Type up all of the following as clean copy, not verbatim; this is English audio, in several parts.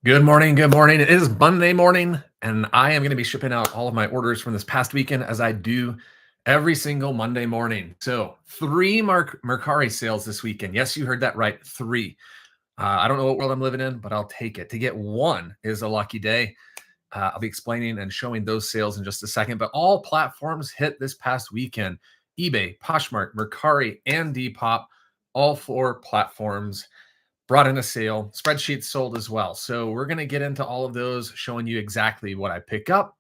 Good morning. Good morning. It is Monday morning, and I am going to be shipping out all of my orders from this past weekend as I do every single Monday morning. So, three Mercari sales this weekend. Yes, you heard that right. Three. I don't know what world I'm living in, but I'll take it. To get one is a lucky day. I'll be explaining and showing those sales in just a second. But all platforms hit this past weekend: eBay, Poshmark, Mercari, and Depop. All four platforms brought in a sale. Spreadsheets sold as well. So we're going to get into all of those, showing you exactly what I pick up,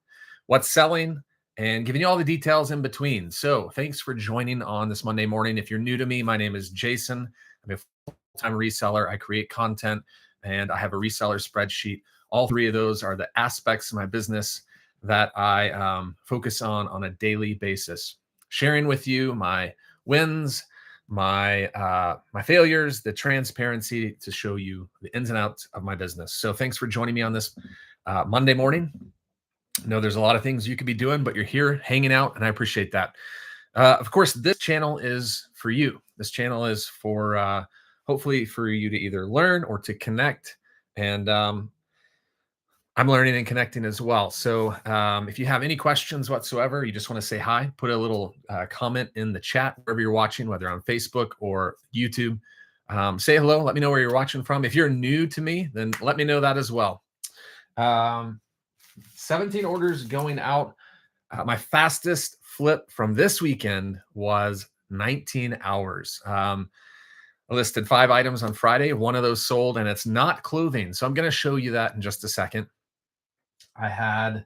what's selling, and giving you all the details in between. So thanks for joining on this Monday morning. If you're new to me, my name is Jason. I'm a full-time reseller. I create content and I have a reseller spreadsheet. All three of those are the aspects of my business that I focus on a daily basis, sharing with you my wins, my failures, the transparency to show you the ins and outs of my business. So thanks for joining me on this Monday morning. I know there's a lot of things you could be doing, but you're here hanging out, and I appreciate that. Of course, this channel is for you. This channel is for hopefully for you to either learn or to connect. And I'm learning and connecting as well. So if you have any questions whatsoever, you just want to say hi, put a little comment in the chat wherever you're watching, whether on Facebook or YouTube. Say hello. Let me know where you're watching from. If you're new to me, then let me know that as well. 17 orders going out. My fastest flip from this weekend was 19 hours. I listed 5 items on Friday. One of those sold, and it's not clothing. So I'm going to show you that in just a second. I had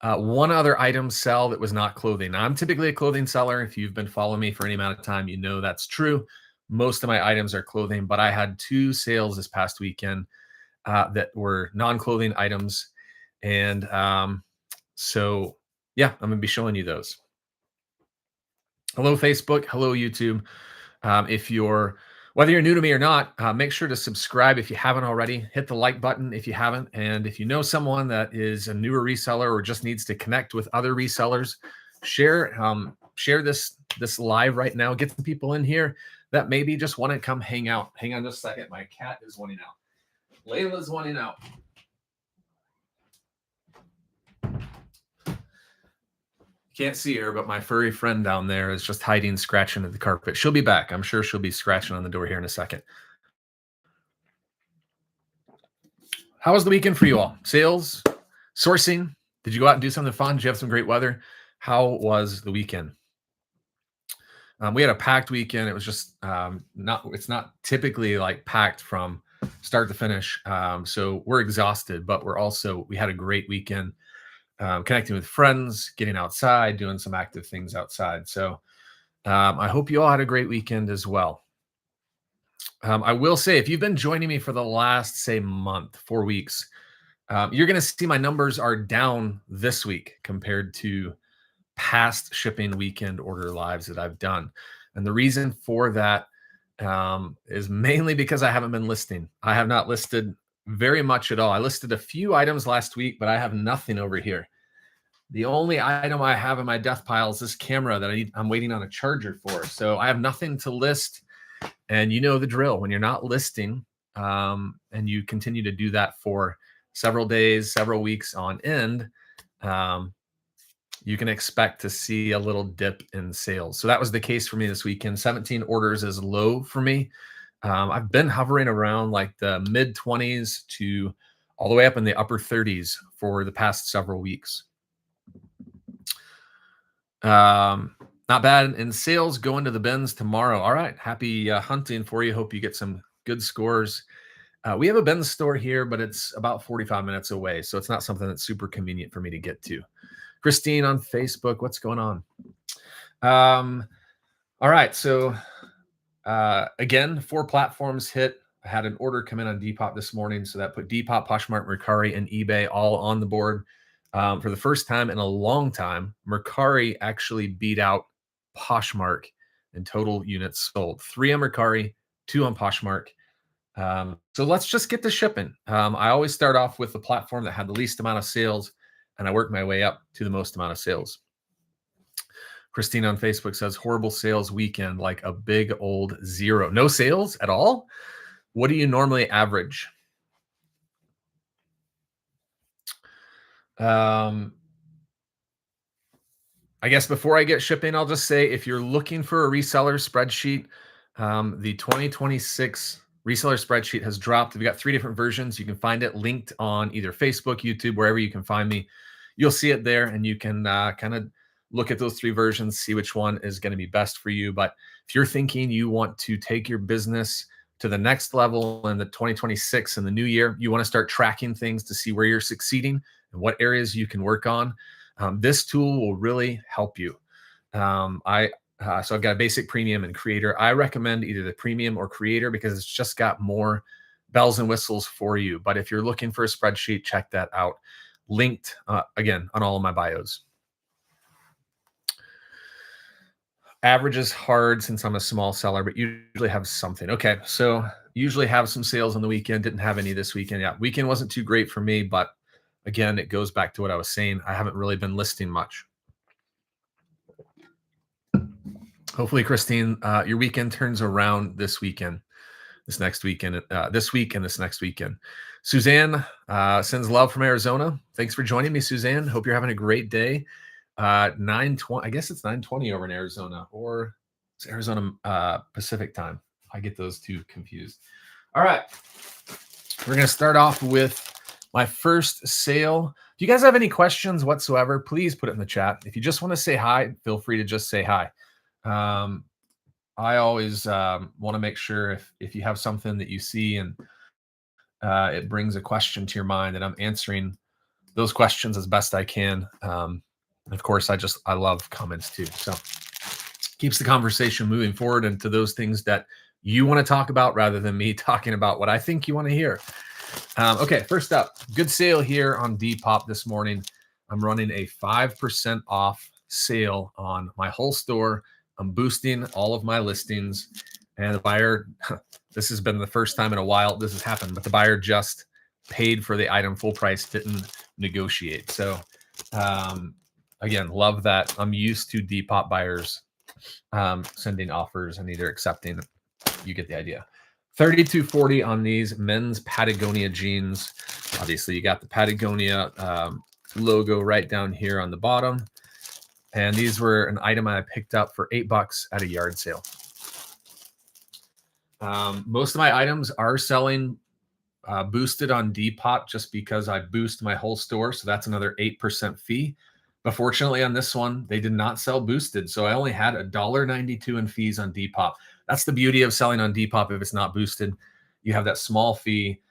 one other item sell that was not clothing. Now, I'm typically a clothing seller. If you've been following me for any amount of time, you know that's true. Most of my items are clothing, but I had 2 sales this past weekend that were non-clothing items. And so, yeah, I'm going to be showing you those. Hello, Facebook. Hello, YouTube. Whether you're new to me or not, make sure to subscribe if you haven't already. Hit the like button if you haven't. And if you know someone that is a newer reseller or just needs to connect with other resellers, share this live right now. Get some people in here that maybe just want to come hang out. Hang on just a second. My cat is wanting out. Layla's wanting out. Can't see her, but my furry friend down there is just hiding, scratching at the carpet. She'll be back. I'm sure she'll be scratching on the door here in a second. How was the weekend for you all? Sales, sourcing? Did you go out and do something fun? Did you have some great weather? How was the weekend? We had a packed weekend. It was just it's not typically like packed from start to finish. So we're exhausted, but we had a great weekend. Connecting with friends, getting outside, doing some active things outside. So I hope you all had a great weekend as well. I will say, if you've been joining me for the last, say, month, 4 weeks, you're going to see my numbers are down this week compared to past shipping weekend order lives that I've done. And the reason for that is mainly because I haven't been listing. I have not listed very much at all. I listed a few items last week, but I have nothing over here. The only item I have in my death pile is this camera that I'm waiting on a charger for. So I have nothing to list. And you know the drill. When you're not listing and you continue to do that for several days, several weeks on end, you can expect to see a little dip in sales. So that was the case for me this weekend. 17 orders is low for me. I've been hovering around like the mid 20s to all the way up in the upper 30s for the past several weeks. Not bad. And sales go into the bins tomorrow. All right. Happy hunting for you. Hope you get some good scores. We have a bin store here, but it's about 45 minutes away. So it's not something that's super convenient for me to get to. Christine on Facebook, what's going on? All right. So again, 4 platforms hit. I had an order come in on Depop this morning. So that put Depop, Poshmark, Mercari, and eBay all on the board. For the first time in a long time, Mercari actually beat out Poshmark in total units sold. 3 on Mercari, 2 on Poshmark. So let's just get to shipping. I always start off with the platform that had the least amount of sales, and I work my way up to the most amount of sales. Christine on Facebook says, horrible sales weekend, like a big old 0. No sales at all? What do you normally average? Um, I guess before I get shipping, I'll just say if you're looking for a reseller spreadsheet, the 2026 reseller spreadsheet has dropped. We've got 3 different versions. You can find it linked on either Facebook, YouTube, wherever you can find me. You'll see it there, and you can kind of look at those 3 versions, see which one is going to be best for you. But if you're thinking you want to take your business to the next level in the 2026 and the new year, you want to start tracking things to see where you're succeeding and what areas you can work on. This tool will really help you. So I've got a basic, premium, and creator. I recommend either the premium or creator because it's just got more bells and whistles for you. But if you're looking for a spreadsheet, check that out. Linked again on all of my bios. Average is hard since I'm a small seller, but usually have something. Okay, so usually have some sales on the weekend. Didn't have any this weekend. Yeah, weekend wasn't too great for me, but again, it goes back to what I was saying. I haven't really been listing much. Hopefully, Christine, your weekend turns around this weekend, this next weekend, this week and this next weekend. Suzanne sends love from Arizona. Thanks for joining me, Suzanne. Hope you're having a great day. 9:20. I guess it's 9:20 over in Arizona, or it's Arizona Pacific time. I get those two confused. All right, we're gonna start off with my first sale. If you guys have any questions whatsoever, please put it in the chat. If you just want to say hi, feel free to just say hi. I always want to make sure if you have something that you see and it brings a question to your mind, that I'm answering those questions as best I can. Of course, I love comments too. So keeps the conversation moving forward into those things that you want to talk about rather than me talking about what I think you want to hear. Okay, first up, good sale here on Depop this morning. I'm running a 5% off sale on my whole store. I'm boosting all of my listings, and the buyer, this has been the first time in a while this has happened, but the buyer just paid for the item full price, didn't negotiate. So again, love that. I'm used to Depop buyers sending offers and either accepting. You get the idea. $32.40 on these men's Patagonia jeans. Obviously, you got the Patagonia logo right down here on the bottom. And these were an item I picked up for $8 at a yard sale. Most of my items are selling boosted on Depop just because I boost my whole store. So that's another 8% fee. But fortunately on this one, they did not sell boosted. So I only had $1.92 in fees on Depop. That's the beauty of selling on Depop. If it's not boosted, you have that small fee.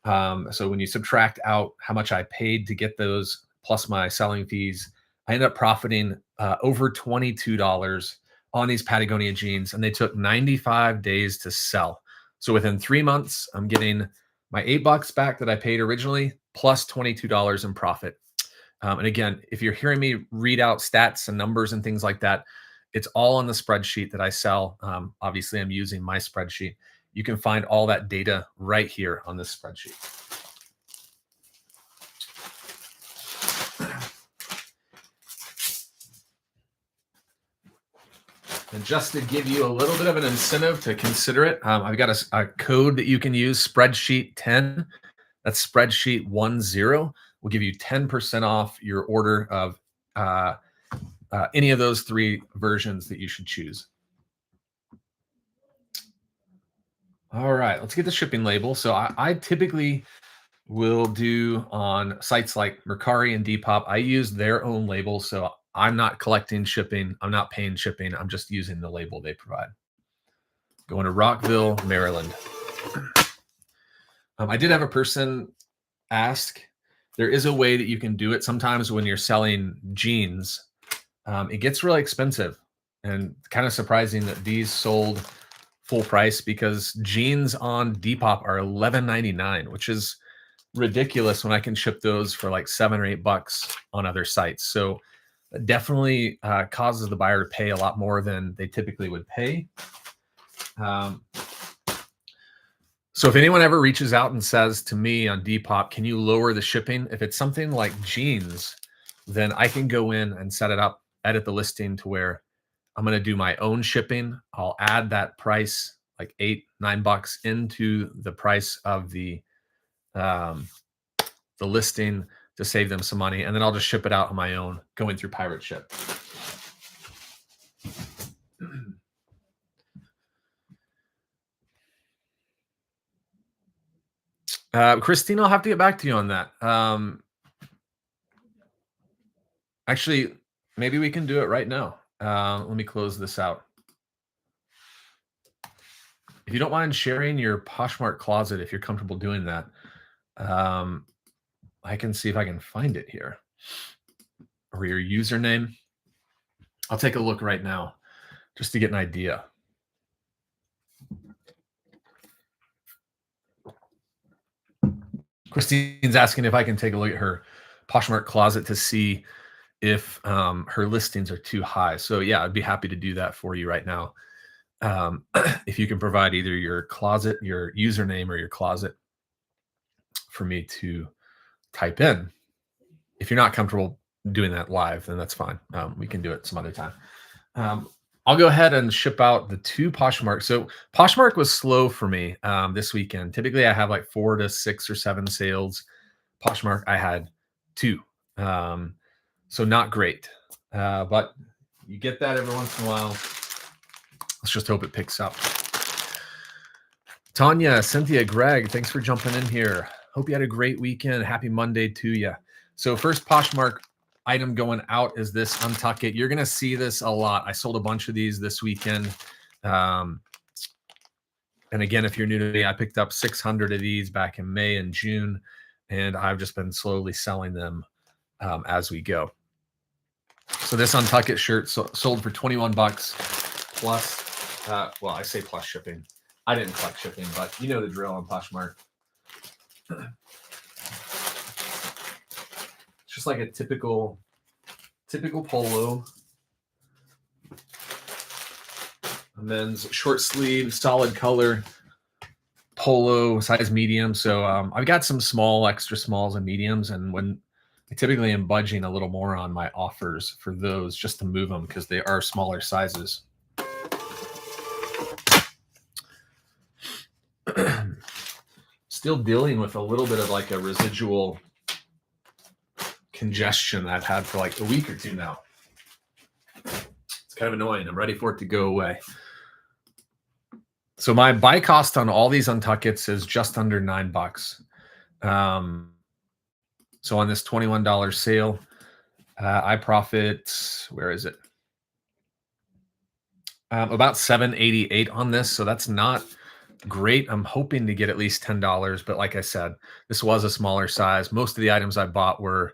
So when you subtract out how much I paid to get those plus my selling fees, I ended up profiting over $22 on these Patagonia jeans, and they took 95 days to sell. So within 3 months, I'm getting my $8 back that I paid originally, plus $22 in profit. And again, if you're hearing me read out stats and numbers and things like that, it's all on the spreadsheet that I sell. Obviously, I'm using my spreadsheet. You can find all that data right here on this spreadsheet. And just to give you a little bit of an incentive to consider it, I've got a code that you can use, spreadsheet 10. That's spreadsheet 10. Will give you 10% off your order of any of those 3 versions that you should choose. All right, let's get the shipping label. So I typically will do on sites like Mercari and Depop. I use their own label, so I'm not collecting shipping. I'm not paying shipping. I'm just using the label they provide. Going to Rockville, Maryland. I did have a person ask. There is a way that you can do it. Sometimes when you're selling jeans, it gets really expensive, and kind of surprising that these sold full price because jeans on Depop are $11.99, which is ridiculous when I can ship those for like $7 or $8 on other sites. So it definitely causes the buyer to pay a lot more than they typically would pay. So if anyone ever reaches out and says to me on Depop, can you lower the shipping? If it's something like jeans, then I can go in and set it up, edit the listing to where I'm going to do my own shipping. I'll add that price, like $8-9 into the price of the listing to save them some money, and then I'll just ship it out on my own, going through Pirate Ship. Christine, I'll have to get back to you on that. Actually, maybe we can do it right now. Let me close this out. If you don't mind sharing your Poshmark closet, if you're comfortable doing that, I can see if I can find it here, or your username. I'll take a look right now just to get an idea. Christine's asking if I can take a look at her Poshmark closet to see if her listings are too high. So yeah, I'd be happy to do that for you right now. If you can provide either your closet, your username, or your closet for me to type in. If you're not comfortable doing that live, then that's fine. We can do it some other time. I'll go ahead and ship out the 2 Poshmark. So Poshmark was slow for me this weekend. Typically, I have like 4 to 6 or 7 sales. Poshmark, I had 2. So not great. But you get that every once in a while. Let's just hope it picks up. Tanya, Cynthia, Greg, thanks for jumping in here. Hope you had a great weekend. Happy Monday to you. So first Poshmark item going out is this Untuck It. You're going to see this a lot. I sold a bunch of these this weekend. And again, if you're new to me, I picked up 600 of these back in May and June, and I've just been slowly selling them as we go. So this Untuck It shirt sold for 21 bucks plus, well, I say plus shipping. I didn't collect shipping, but you know the drill on Poshmark. It's just like a typical polo. A men's short sleeve, solid color polo, size medium. So I've got some small, extra smalls and mediums, and when I typically am budging a little more on my offers for those just to move them because they are smaller sizes. Still dealing with a little bit of like a residual congestion I've had for like a week or two now. It's kind of annoying. I'm ready for it to go away. So my buy cost on all these Untuckits is just under $9. So on this $21 sale, I profit, where is it? About $7.88 on this. So that's not great. I'm hoping to get at least $10, but like I said, this was a smaller size. Most of the items I bought were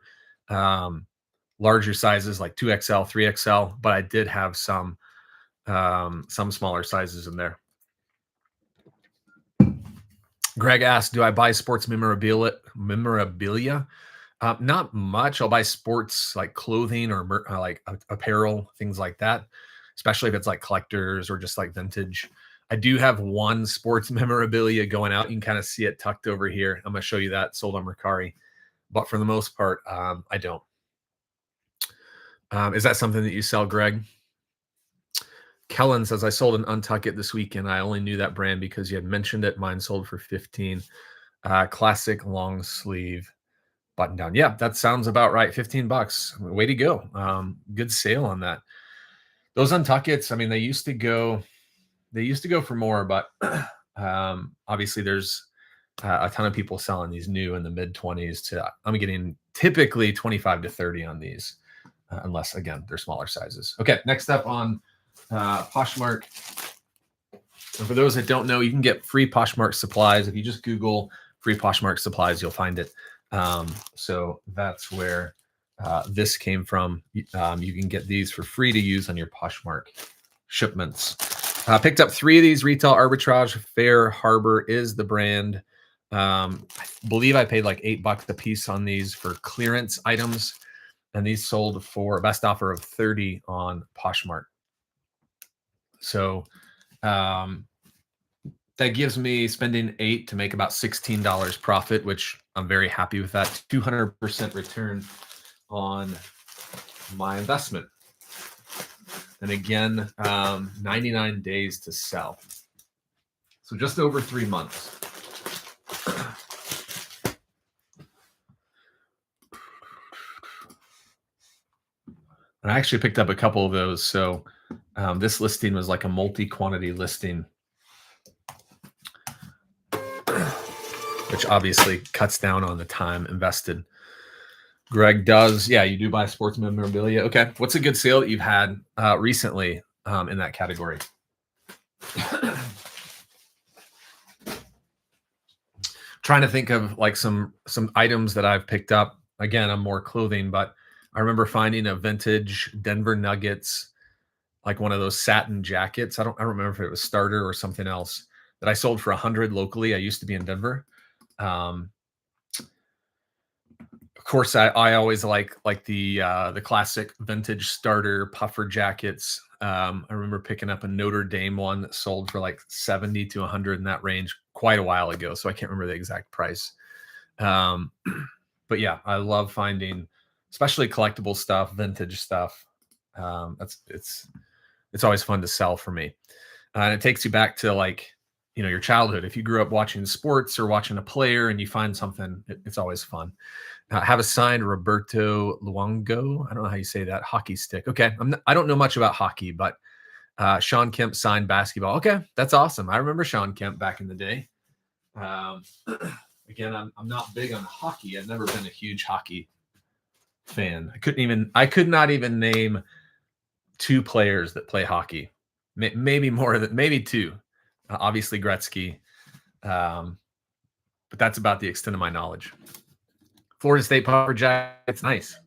larger sizes like 2XL, 3XL, but I did have some smaller sizes in there. Greg asked, do I buy sports memorabilia? Not much. I'll buy sports like clothing or like apparel, things like that, especially if it's like collectors or just like vintage. I do have one sports memorabilia going out. You can kind of see it tucked over here. I'm going to show you that, sold on Mercari. But for the most part, I don't. Is that something that you sell, Greg? Kellen says, I sold an Untuck It this weekend. I only knew that brand because you had mentioned it. Mine sold for 15. Classic long sleeve button down. Yeah, that sounds about right. 15 bucks. Way to go. Good sale on that. Those Untuck Its, I mean, they used to go for more, but obviously there's a ton of people selling these new in the mid 20s to, I'm getting typically 25 to 30 on these, unless again, they're smaller sizes. Okay. Next up on Poshmark. And for those that don't know, you can get free Poshmark supplies. If you just Google free Poshmark supplies, you'll find it. So that's where this came from. You can get these for free to use on your Poshmark shipments. Picked up 3 of these. Retail Arbitrage. Fair Harbor is the brand. I believe I paid like $8 a piece on these for clearance items, and these sold for a best offer of 30 on Poshmark. So that gives me spending 8 to make about $16 profit, which I'm very happy with that. 200% return on my investment. And again, 99 days to sell. So just over 3 months. And I actually picked up a couple of those. So this listing was like a multi-quantity listing, which obviously cuts down on the time invested. Greg does. Yeah, you do buy sports memorabilia. Okay. What's a good sale that you've had recently in that category? Trying to think of like some items that I've picked up. Again, I'm more clothing, but I remember finding a vintage Denver Nuggets, like one of those satin jackets. I don't remember if it was starter or something else that I sold for 100 locally. I used to be in Denver. Of course, I always like the classic vintage starter puffer jackets. I remember picking up a Notre Dame one that sold for like 70 to 100 in that range quite a while ago, so I can't remember the exact price. But yeah, I love finding, especially collectible stuff, vintage stuff. It's always fun to sell for me, and it takes you back to like your childhood. If you grew up watching sports or watching a player and you find something, it's always fun. Have a signed Roberto Luongo. I don't know how you say that. Hockey stick. Okay, I don't know much about hockey, but Sean Kemp signed basketball. Okay, that's awesome. I remember Sean Kemp back in the day. Again, I'm not big on hockey. I've never been a huge hockey fan. I could not even name 2 players that play hockey. Maybe more than maybe 2. Obviously Gretzky, but that's about the extent of my knowledge. Florida State Puffer Jacket. It's nice.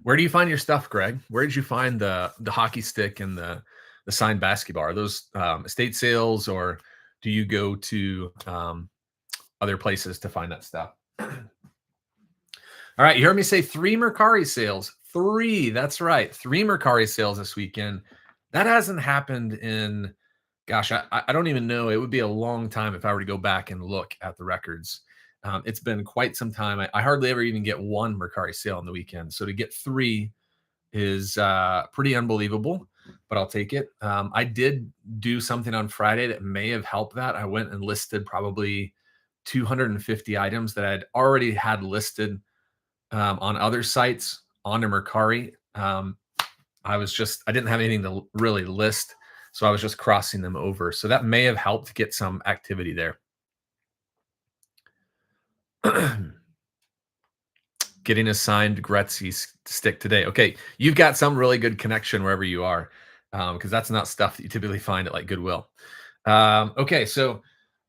Where do you find your stuff, Greg? Where did you find the hockey stick and the signed basketball? Are those estate sales, or do you go to other places to find that stuff? All right, you heard me say 3 Mercari sales. 3, that's right. 3 Mercari sales this weekend. That hasn't happened in, gosh, I don't even know. It would be a long time if I were to go back and look at the records. It's been quite some time. I hardly ever even get 1 Mercari sale on the weekend. So to get 3 is pretty unbelievable, but I'll take it. I did do something on Friday that may have helped that. I went and listed probably 250 items that I'd already had listed on other sites onto Mercari. I didn't have anything to really list, so I was just crossing them over. So that may have helped get some activity there. Getting a signed Gretzky stick today. Okay, you've got some really good connection wherever you are, because that's not stuff that you typically find at like Goodwill. Okay, so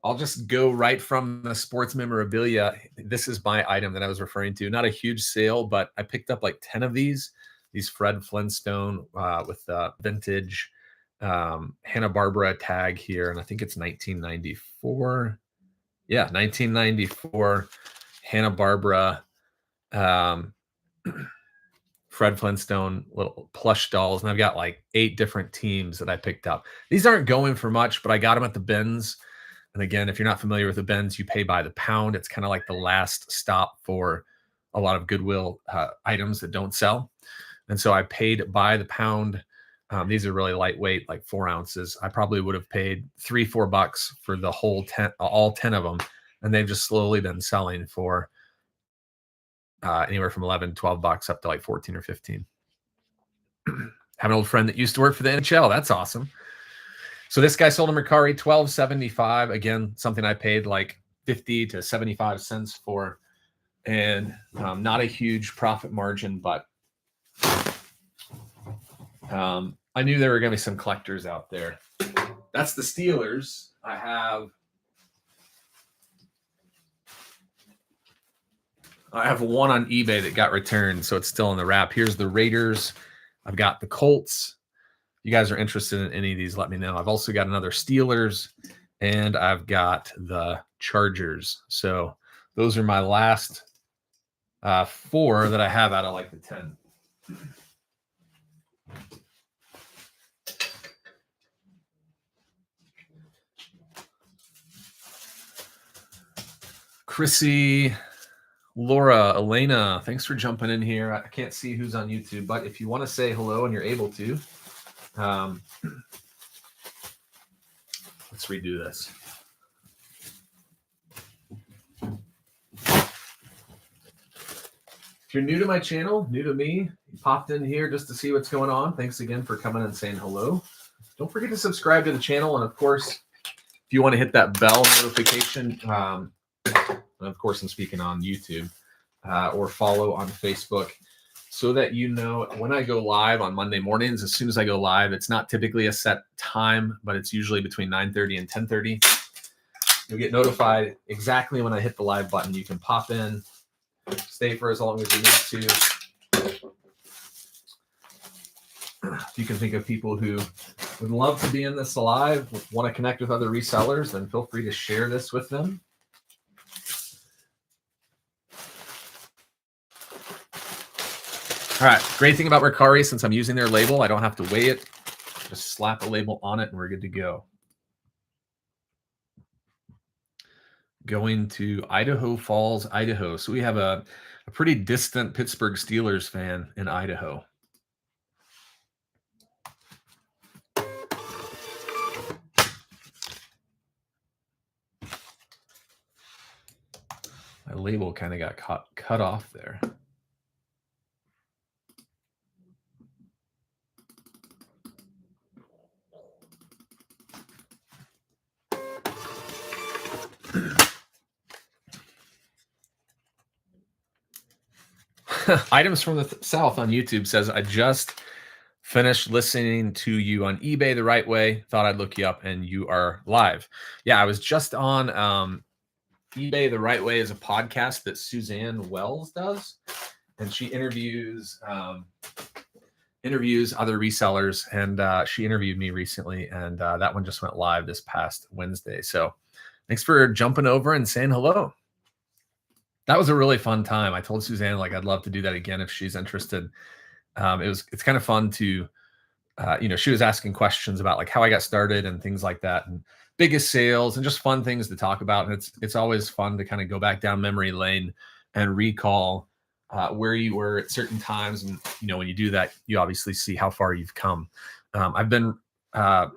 I'll just go right from the sports memorabilia. This is my item that I was referring to. Not a huge sale, but I picked up like 10 of these Fred Flintstone with vintage Hanna-Barbera tag here, and I think it's 1994. Yeah, 1994 Hanna-Barbera Fred Flintstone little plush dolls, and I've got like 8 different teams that I picked up. These aren't going for much, but I got them at the bins. And again, if you're not familiar with the bins, you pay by the pound. It's kind of like the last stop for a lot of Goodwill items that don't sell. And so I paid by the pound. These are really lightweight, like 4 ounces. I probably would have paid $3-4 for the whole 10, all 10 of them. And they've just slowly been selling for anywhere from $11-12 up to like 14 or 15. Have an old friend that used to work for the NHL. That's awesome. So this guy sold a Mercari $12.75. Again, something I paid like 50 to 75 cents for, and not a huge profit margin, but I knew there were going to be some collectors out there. That's the Steelers. I have one on eBay that got returned, so it's still in the wrap. Here's the Raiders. I've got the Colts. If you guys are interested in any of these, let me know. I've also got another Steelers, and I've got the Chargers. So those are my last 4 that I have out of like the 10. Chrissy, Laura, Elena, thanks for jumping in here. I can't see who's on YouTube, but if you want to say hello and you're able to, let's redo this. If you're new to my channel, new to me, you popped in here just to see what's going on. Thanks again for coming and saying hello. Don't forget to subscribe to the channel. And of course, if you want to hit that bell notification, and of course, I'm speaking on YouTube, or follow on Facebook, so that you know when I go live on Monday mornings. As soon as I go live, it's not typically a set time, but it's usually between 9:30 and 10:30. You'll get notified exactly when I hit the live button. You can pop in, stay for as long as you need to. If you can think of people who would love to be in this live, want to connect with other resellers, then feel free to share this with them. All right, great thing about Mercari, since I'm using their label, I don't have to weigh it. Just slap a label on it and we're good to go. Going to Idaho Falls, Idaho. So we have a pretty distant Pittsburgh Steelers fan in Idaho. My label kind of got cut off there. Items from the South on YouTube says, I just finished listening to you on eBay the right way. Thought I'd look you up, and you are live. Yeah, I was just on eBay the right way is a podcast that Suzanne Wells does, and she interviews other resellers, and she interviewed me recently, and that one just went live this past Wednesday. So thanks for jumping over and saying hello. That was a really fun time. I told Suzanne, like, I'd love to do that again if she's interested. It's kind of fun to, she was asking questions about like how I got started and things like that, and biggest sales and just fun things to talk about. And it's always fun to kind of go back down memory lane and recall where you were at certain times. And, when you do that, you obviously see how far you've come. I've been, for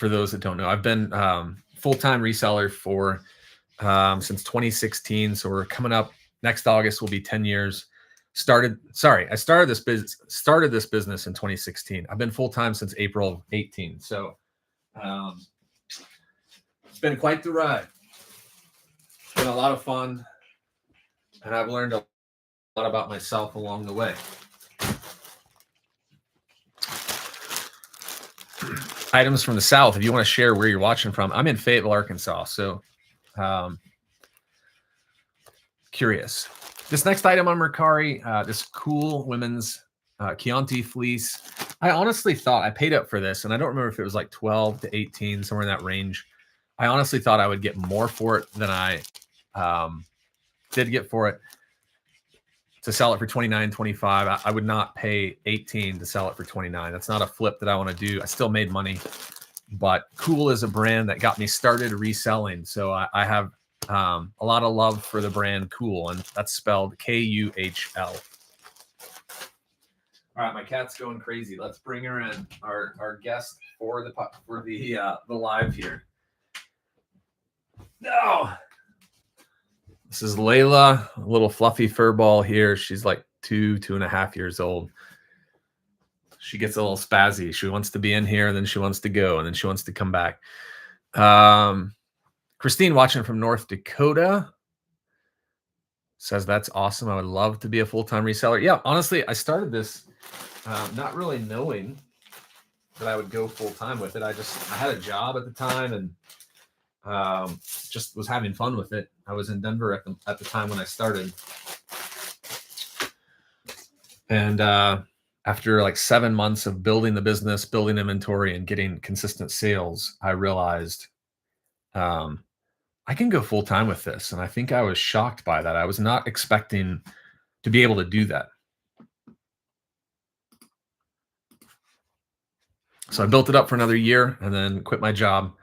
those that don't know, I've been full-time reseller for since 2016. So we're coming up, next August will be 10 years. I started this business in 2016. I've been full-time since April of 18. So it's been quite the ride. It's been a lot of fun, and I've learned a lot about myself along the way. Items from the South. If you want to share where you're watching from, I'm in Fayetteville, Arkansas. So curious. This next item on Mercari, this cool women's Chianti fleece. I honestly thought I paid up for this, and I don't remember if it was like 12 to 18, somewhere in that range. I honestly thought I would get more for it than I did get for it. To sell it for $29, $25, I would not pay $18 to sell it for $29. That's not a flip that I want to do. I still made money, but Cool is a brand that got me started reselling. So I have a lot of love for the brand Cool, and that's spelled K-U-H-L. All right, my cat's going crazy. Let's bring her in, our guest for the live here. No. This is Layla, a little fluffy fur ball here. She's like 2.5 years old. She gets a little spazzy. She wants to be in here, and then she wants to go, and then she wants to come back. Christine, watching from North Dakota, says, that's awesome. I would love to be a full-time reseller. Yeah, honestly, I started this not really knowing that I would go full-time with it. I had a job at the time, and just was having fun with it. I was in Denver at the time when I started. And after like 7 months of building the business, building inventory, and getting consistent sales, I realized I can go full time with this. And I think I was shocked by that. I was not expecting to be able to do that. So I built it up for another year and then quit my job.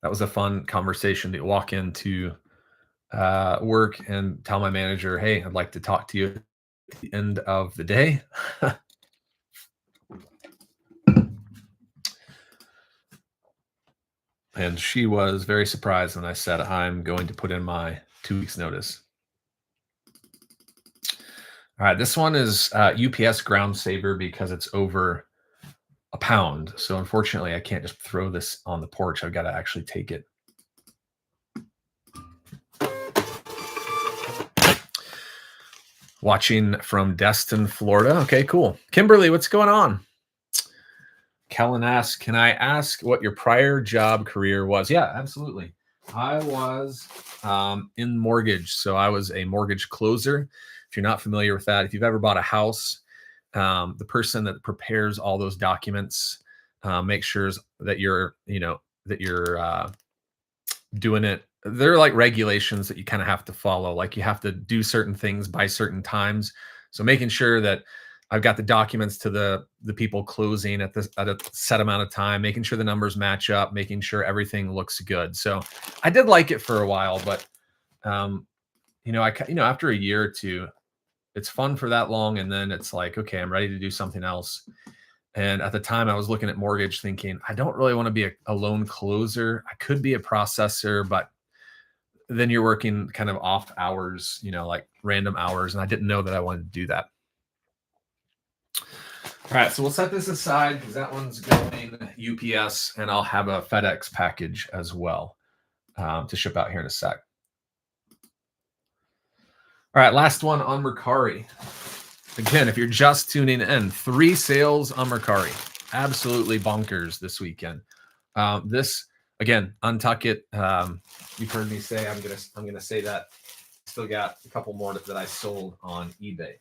That was a fun conversation to walk into work and tell my manager, hey, I'd like to talk to you at the end of the day. And she was very surprised when I said, I'm going to put in my 2 weeks notice. All right, this one is UPS Ground Saver because it's over a pound. So unfortunately, I can't just throw this on the porch. I've got to actually take it. Watching from Destin, Florida. Okay, cool. Kimberly, what's going on? Kellen asks, can I ask what your prior job career was? Yeah, absolutely. I was in mortgage. So I was a mortgage closer. If you're not familiar with that, if you've ever bought a house, the person that prepares all those documents makes sure that you're doing it. There are like regulations that you kind of have to follow. Like you have to do certain things by certain times. So making sure that I've got the documents to the people closing at a set amount of time, making sure the numbers match up, making sure everything looks good. So I did like it for a while, but um, after a year or two, it's fun for that long, and then it's like, okay, I'm ready to do something else. And at the time, I was looking at mortgage, thinking I don't really want to be a loan closer. I could be a processor, but then you're working kind of off hours, like random hours, and I didn't know that I wanted to do that. All right, so we'll set this aside because that one's going UPS, and I'll have a FedEx package as well to ship out here in a sec. All right, last one on Mercari. Again, if you're just tuning in, 3 sales on Mercari. Absolutely bonkers this weekend. This again, untuck it. You've heard me say I'm gonna say that. Still got a couple more that I sold on eBay.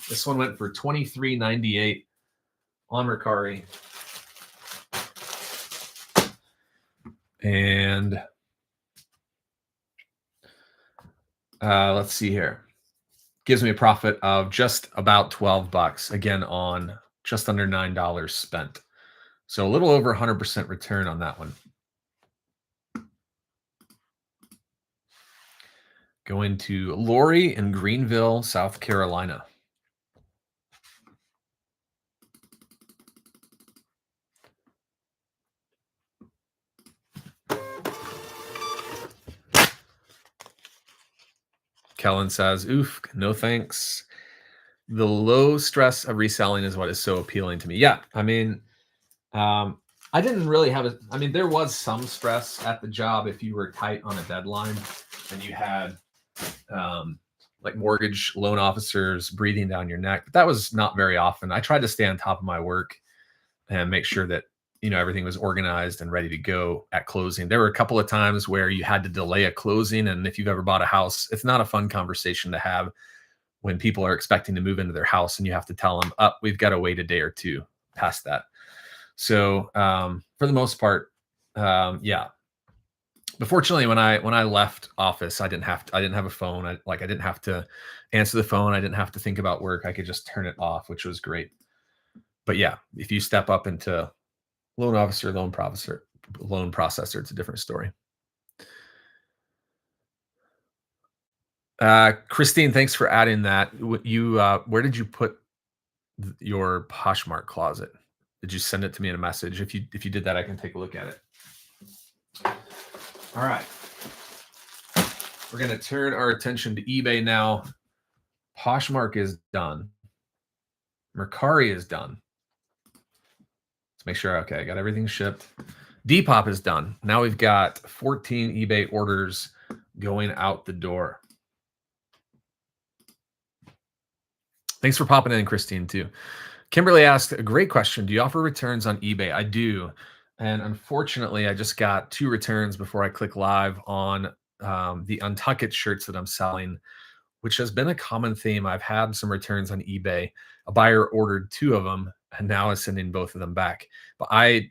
This one went for $23.98 on Mercari. And let's see here. Gives me a profit of just about $12 again on just under $9 spent. So a little over 100% return on that one. Going to Lori in Greenville, South Carolina. Kellen says, oof, no thanks. The low stress of reselling is what is so appealing to me. Yeah, I mean, I didn't really have there was some stress at the job if you were tight on a deadline and you had like mortgage loan officers breathing down your neck. But that was not very often. I tried to stay on top of my work and make sure that everything was organized and ready to go at closing. There were a couple of times where you had to delay a closing, and if you've ever bought a house, it's not a fun conversation to have when people are expecting to move into their house and you have to tell them, we've got to wait a day or two past that. So for the most part, yeah. But fortunately, when I left office, I didn't have a phone. I didn't have to answer the phone. I didn't have to think about work. I could just turn it off, which was great. But yeah, if you step up into loan officer, loan processor, it's a different story. Christine, thanks for adding that. Where did you put your Poshmark closet? Did you send it to me in a message? If you did that, I can take a look at it. All right. We're going to turn our attention to eBay now. Poshmark is done. Mercari is done. Let's make sure. Okay, I got everything shipped. Depop is done. Now we've got 14 eBay orders going out the door. Thanks for popping in, Christine, too. Kimberly asked a great question. Do you offer returns on eBay? I do. And unfortunately, I just got 2 returns before I click live on the Untuck It shirts that I'm selling, which has been a common theme. I've had some returns on eBay. A buyer ordered 2 of them and now is sending both of them back. But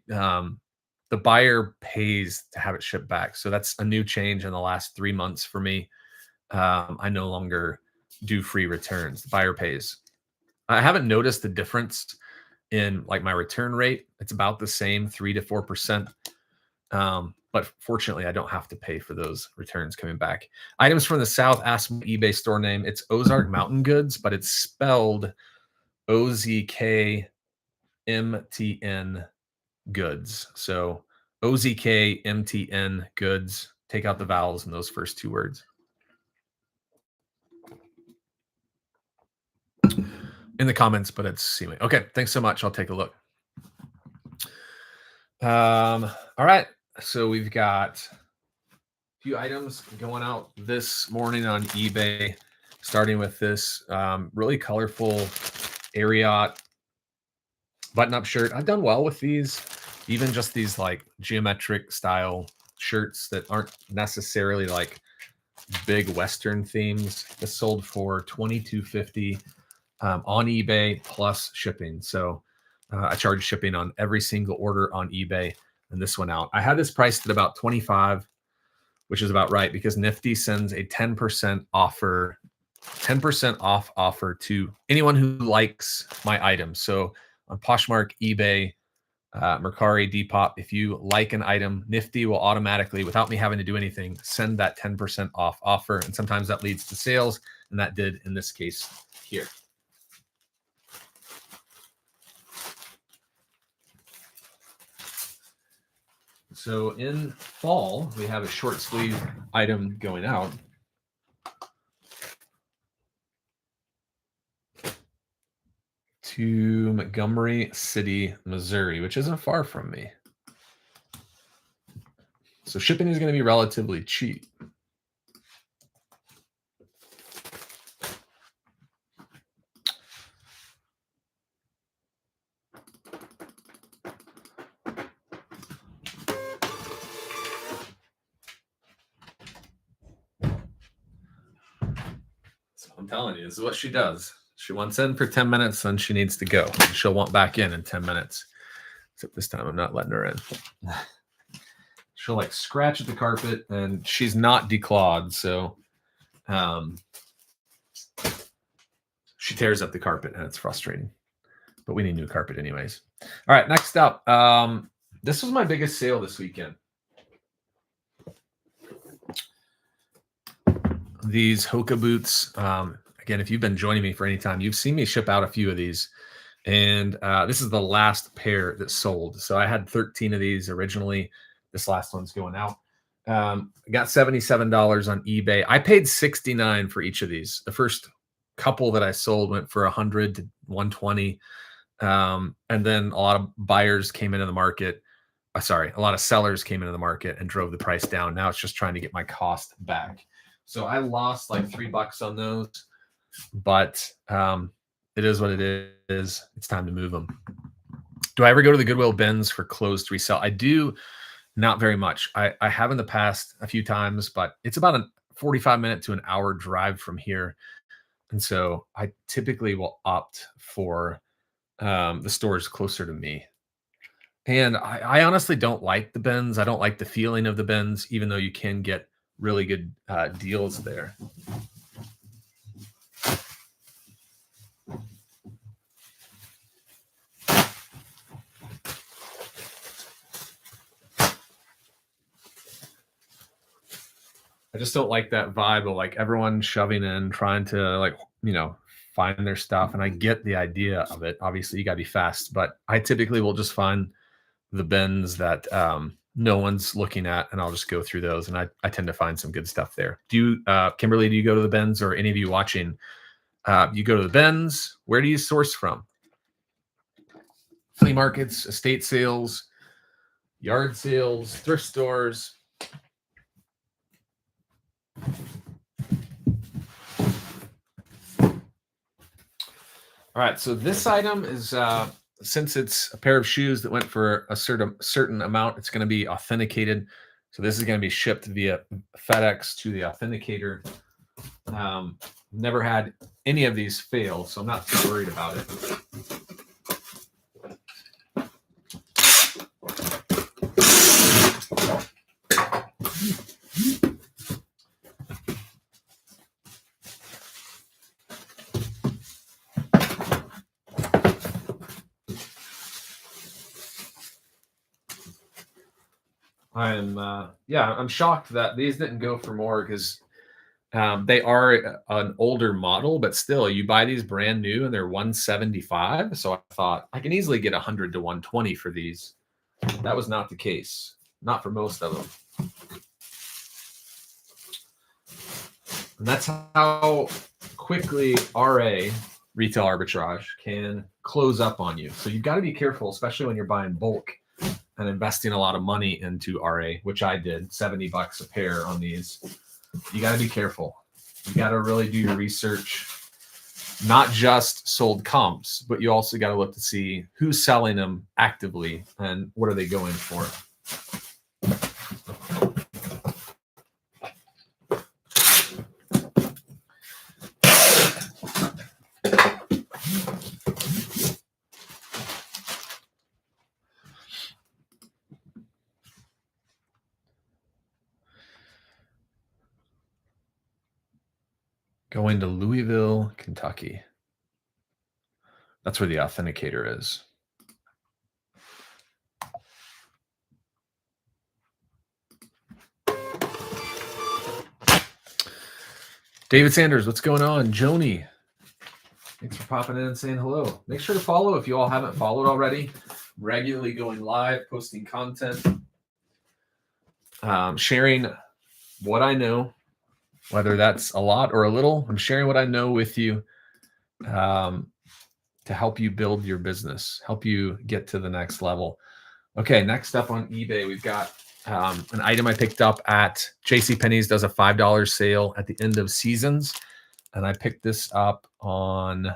the buyer pays to have it shipped back. So that's a new change in the last 3 months for me. I no longer do free returns. The buyer pays. I haven't noticed the difference in like my return rate. It's about the same, 3 to 4%. But fortunately, I don't have to pay for those returns coming back. Items from the South, ask my eBay store name. It's Ozark Mountain Goods, but it's spelled OZKMTN Goods. So OZKMTN Goods. Take out the vowels in those first 2 words. in the comments, but it's seeming okay. Thanks so much. I'll take a look. All right. So we've got a few items going out this morning on eBay, starting with this really colorful Ariat button-up shirt. I've done well with these, even just these like geometric style shirts that aren't necessarily like big Western themes. This sold for $22.50 on eBay plus shipping. So I charge shipping on every single order on eBay, and this went out. I had this priced at about 25, which is about right because Nifty sends a 10% offer, 10% off offer to anyone who likes my items. So on Poshmark, eBay, Mercari, Depop, if you like an item, Nifty will automatically, without me having to do anything, send that 10% off offer. And sometimes that leads to sales, and that did in this case here. So in fall, we have a short sleeve item going out. To Montgomery City, Missouri, which isn't far from me. So shipping is going to be relatively cheap. So I'm telling you, this is what she does. She wants in for 10 minutes, then she needs to go. She'll want back in 10 minutes. Except this time I'm not letting her in. She'll like scratch at the carpet, and she's not declawed, so she tears up the carpet, and it's frustrating. But we need new carpet anyways. All right, next up. This was my biggest sale this weekend. These Hoka boots. Again, if you've been joining me for any time, you've seen me ship out a few of these. And this is the last pair that sold. So I had 13 of these originally. This last one's going out. I got $77 on eBay. I paid $69 for each of these. The first couple that I sold went for $100 to $120. And then a lot of buyers came into the market. A lot of sellers came into the market and drove the price down. Now it's just trying to get my cost back. So I lost like $3 on those, but it is what it is. It's time to move them. Do I ever go to the Goodwill bins for clothes to resell? I do, not very much. I have in the past a few times, but it's about a 45-minute to an hour drive from here. And so I typically will opt for the stores closer to me. And I honestly don't like the bins. I don't like the feeling of the bins, even though you can get really good deals there. I just don't like that vibe of like everyone shoving in, trying to like, find their stuff. And I get the idea of it. Obviously, you got to be fast, but I typically will just find the bins that no one's looking at, and I'll just go through those. And I tend to find some good stuff there. Do you, Kimberly, do you go to the bins, or any of you watching? You go to the bins. Where do you source from? Flea markets, estate sales, yard sales, thrift stores. All right, so this item is, since it's a pair of shoes that went for a certain amount, it's going to be authenticated. So this is going to be shipped via FedEx to the authenticator. Never had any of these fail, so I'm not too worried about it. I'm shocked that these didn't go for more, because they are an older model, but still, you buy these brand new and they're $175. So I thought I can easily get $100 to $120 for these. That was not the case, not for most of them. And that's how quickly RA retail arbitrage can close up on you. So you've got to be careful, especially when you're buying bulk and investing a lot of money into RA, which I did, $70 a pair on these. You got to be careful. You got to really do your research, not just sold comps, but you also got to look to see who's selling them actively and what are they going for. Going to Louisville, Kentucky. That's where the authenticator is. David Sanders, what's going on? Joni, thanks for popping in and saying hello. Make sure to follow if you all haven't followed already. Regularly going live, posting content, sharing what I know, whether that's a lot or a little. I'm sharing what I know with you to help you build your business, help you get to the next level. Okay, next up on eBay, we've got an item I picked up at JCPenney's, does a $5 sale at the end of seasons. And I picked this up on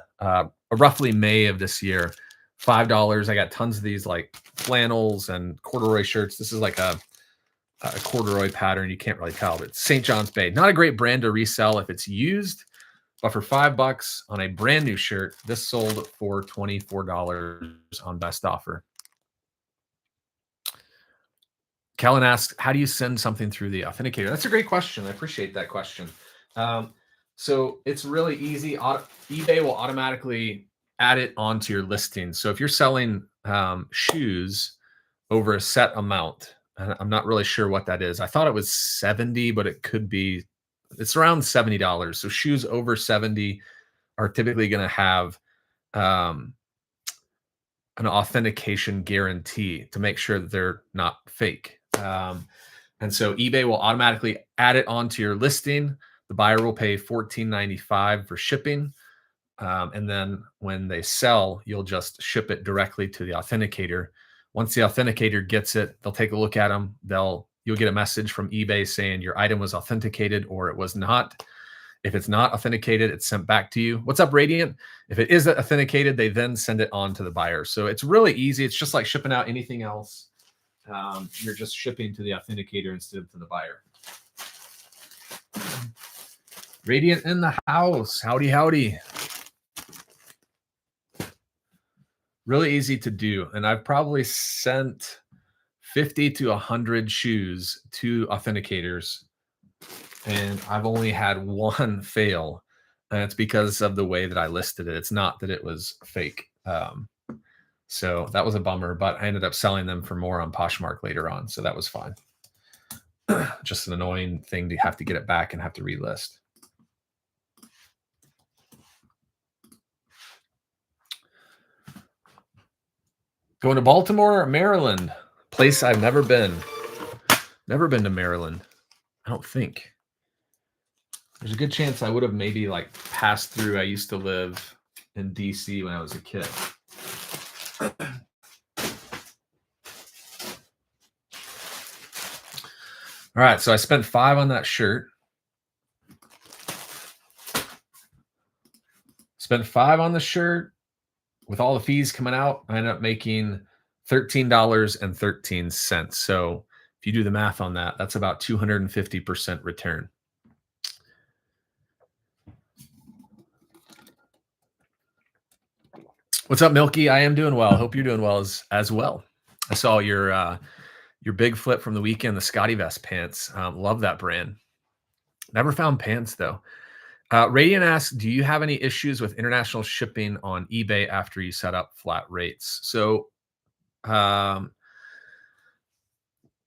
roughly May of this year, $5. I got tons of these like flannels and corduroy shirts. This is like a corduroy pattern. You can't really tell, but it's St. John's Bay. Not a great brand to resell if it's used, but for $5 on a brand new shirt, this sold for $24 on best offer. Kellen asks, how do you send something through the authenticator? That's a great question. I appreciate that question. So it's really easy. eBay will automatically add it onto your listing. So if you're selling shoes over a set amount, and I'm not really sure what that is. I thought it was 70, but it could be, it's around $70. So shoes over 70 are typically going to have an authentication guarantee to make sure that they're not fake. And so eBay will automatically add it onto your listing. The buyer will pay $14.95 for shipping. And then when they sell, you'll just ship it directly to the authenticator. Once the authenticator gets it, they'll take a look at them. You'll get a message from eBay saying your item was authenticated or it was not. If it's not authenticated, it's sent back to you. What's up, Radiant? If it is authenticated, they then send it on to the buyer. So it's really easy. It's just like shipping out anything else. You're just shipping to the authenticator instead of to the buyer. Radiant in the house. Howdy, howdy. Really easy to do. And I've probably sent 50 to 100 shoes to authenticators. And I've only had one fail. And it's because of the way that I listed it. It's not that it was fake. So that was a bummer, but I ended up selling them for more on Poshmark later on. So that was fine. Just an annoying thing to have to get it back and have to relist. Going to Baltimore, Maryland, place I've never been. Never been to Maryland, I don't think. There's a good chance I would have maybe like passed through. I used to live in DC when I was a kid. All right, so I spent $5 on that shirt. Spent $5 on the shirt. With all the fees coming out, I ended up making $13.13. So if you do the math on that, that's about 250% return. What's up, Milky? I am doing well. Hope you're doing well as well. I saw your big flip from the weekend, the Scotty Vest pants. Love that brand. Never found pants though. Radiant asks, do you have any issues with international shipping on eBay after you set up flat rates? So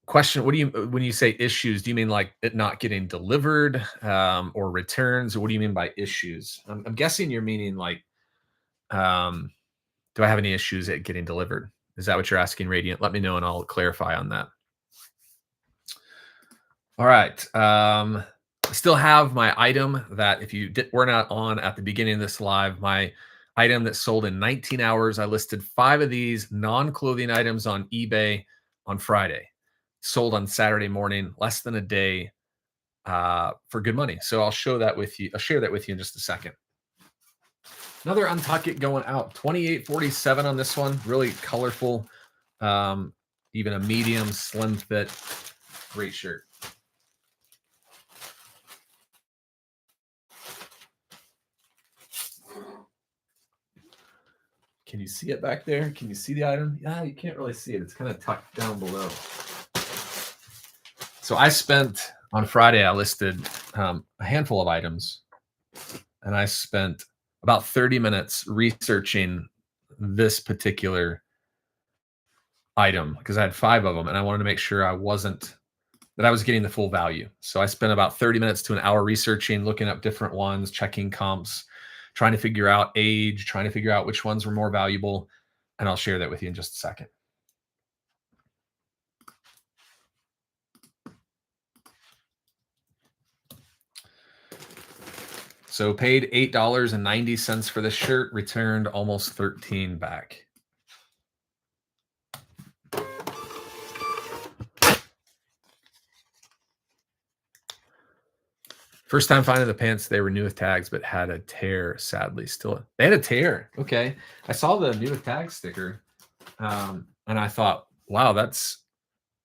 question, what do you, when you say issues, do you mean like it not getting delivered or returns? Or what do you mean by issues? I'm guessing you're meaning like, do I have any issues at getting delivered? Is that what you're asking, Radiant? Let me know and I'll clarify on that. All right. I still have my item that if you were not on at the beginning of this live, my item that sold in 19 hours. I listed 5 of these non-clothing items on eBay on Friday. Sold on Saturday morning, less than a day, for good money. So I'll show that with you. I'll share that with you in just a second. Another Untuck going out, 28.47 on this one. Really colorful, even a medium, slim fit, great shirt. Can you see it back there? Can you see the item? Yeah, you can't really see it. It's kind of tucked down below. So I spent on Friday, I listed a handful of items, and I spent about 30 minutes researching this particular item because I had 5 of them, and I wanted to make sure I was getting the full value. So I spent about 30 minutes to an hour researching, looking up different ones, checking comps, trying to figure out age, trying to figure out which ones were more valuable. And I'll share that with you in just a second. So paid $8.90 for this shirt, returned almost 13 back. First time finding the pants, they were new with tags, but had a tear, sadly. Still, they had a tear. Okay. I saw the new with tags sticker, and I thought, wow, that's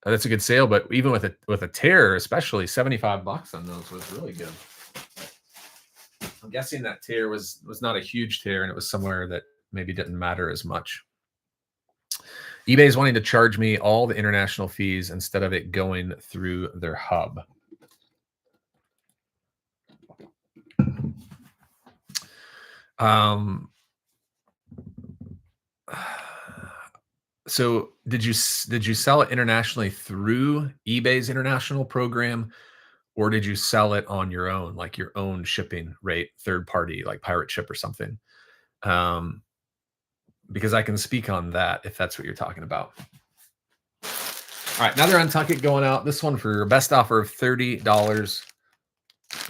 a good sale. But even with a tear, especially $75 on those was really good. I'm guessing that tear was not a huge tear, and it was somewhere that maybe didn't matter as much. eBay is wanting to charge me all the international fees instead of it going through their hub. So did you sell it internationally through eBay's international program, or did you sell it on your own, like your own shipping rate, third party, like Pirate Ship or something? Because I can speak on that if that's what you're talking about. All right, another Untuck It going out. This one for best offer of $30.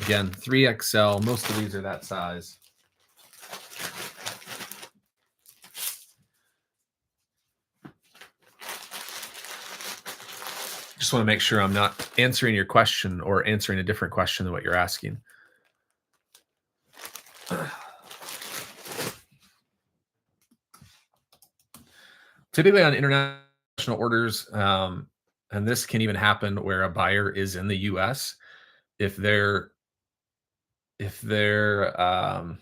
Again, 3XL. Most of these are that size. Just want to make sure I'm not answering your question or answering a different question than what you're asking. Typically on international orders, and this can even happen where a buyer is in the US, if they're I'm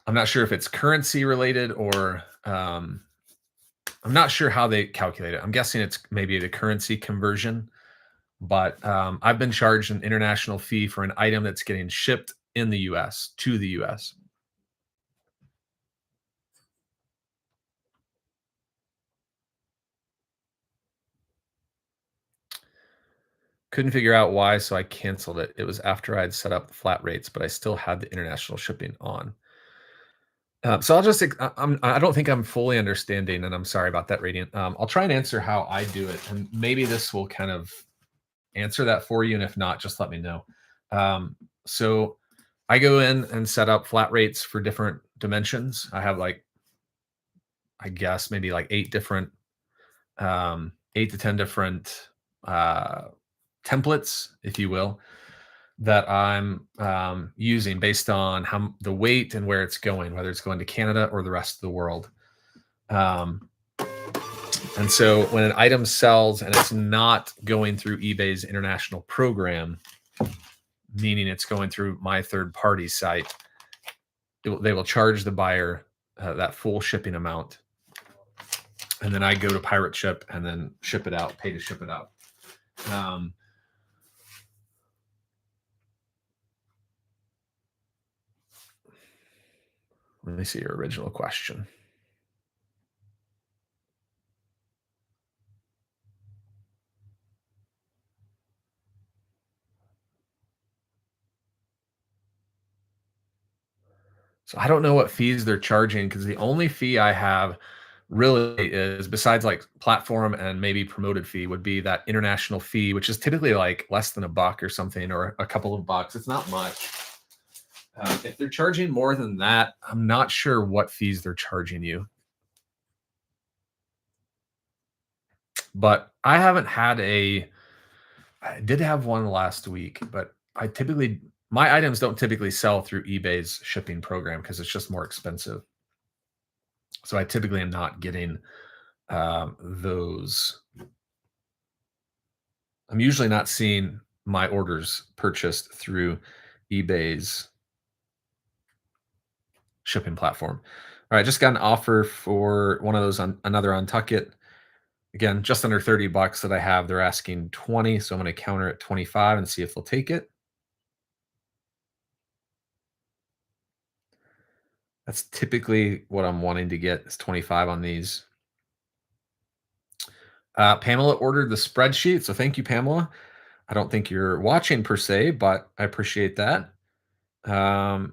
not sure if it's currency related or I'm not sure how they calculate it. I'm guessing it's maybe the currency conversion, but I've been charged an international fee for an item that's getting shipped in the US to the US. Couldn't figure out why, so I canceled it. It was after I had set up the flat rates, but I still had the international shipping on. So I'll just, I don't think I'm fully understanding, and I'm sorry about that, Radiant. I'll try and answer how I do it, and maybe this will kind of answer that for you. And if not, just let me know. So I go in and set up flat rates for different dimensions. I have like, I guess maybe like 8 to 10 different templates, if you will, that I'm using based on how the weight and where it's going, whether it's going to Canada or the rest of the world. And so when an item sells and it's not going through eBay's international program, meaning it's going through my third-party site, they will charge the buyer that full shipping amount. And then I go to Pirate Ship and then ship it out, pay to ship it out. Let me see your original question. So I don't know what fees they're charging because the only fee I have really is, besides like platform and maybe promoted fee, would be that international fee, which is typically like less than $1 or something, or a couple of bucks. It's not much. If they're charging more than that, I'm not sure what fees they're charging you. But I haven't had I did have one last week, but my items don't typically sell through eBay's shipping program because it's just more expensive. So I typically am not getting those. I'm usually not seeing my orders purchased through eBay's shipping platform. All right, just got an offer for one of those on another Untuckit. Again, just under 30 bucks that I have. They're asking 20, so I'm going to counter at 25 and see if they'll take it. That's typically what I'm wanting to get is 25 on these. Pamela ordered the spreadsheet, so thank you, Pamela. I don't think you're watching per se, but I appreciate that. 2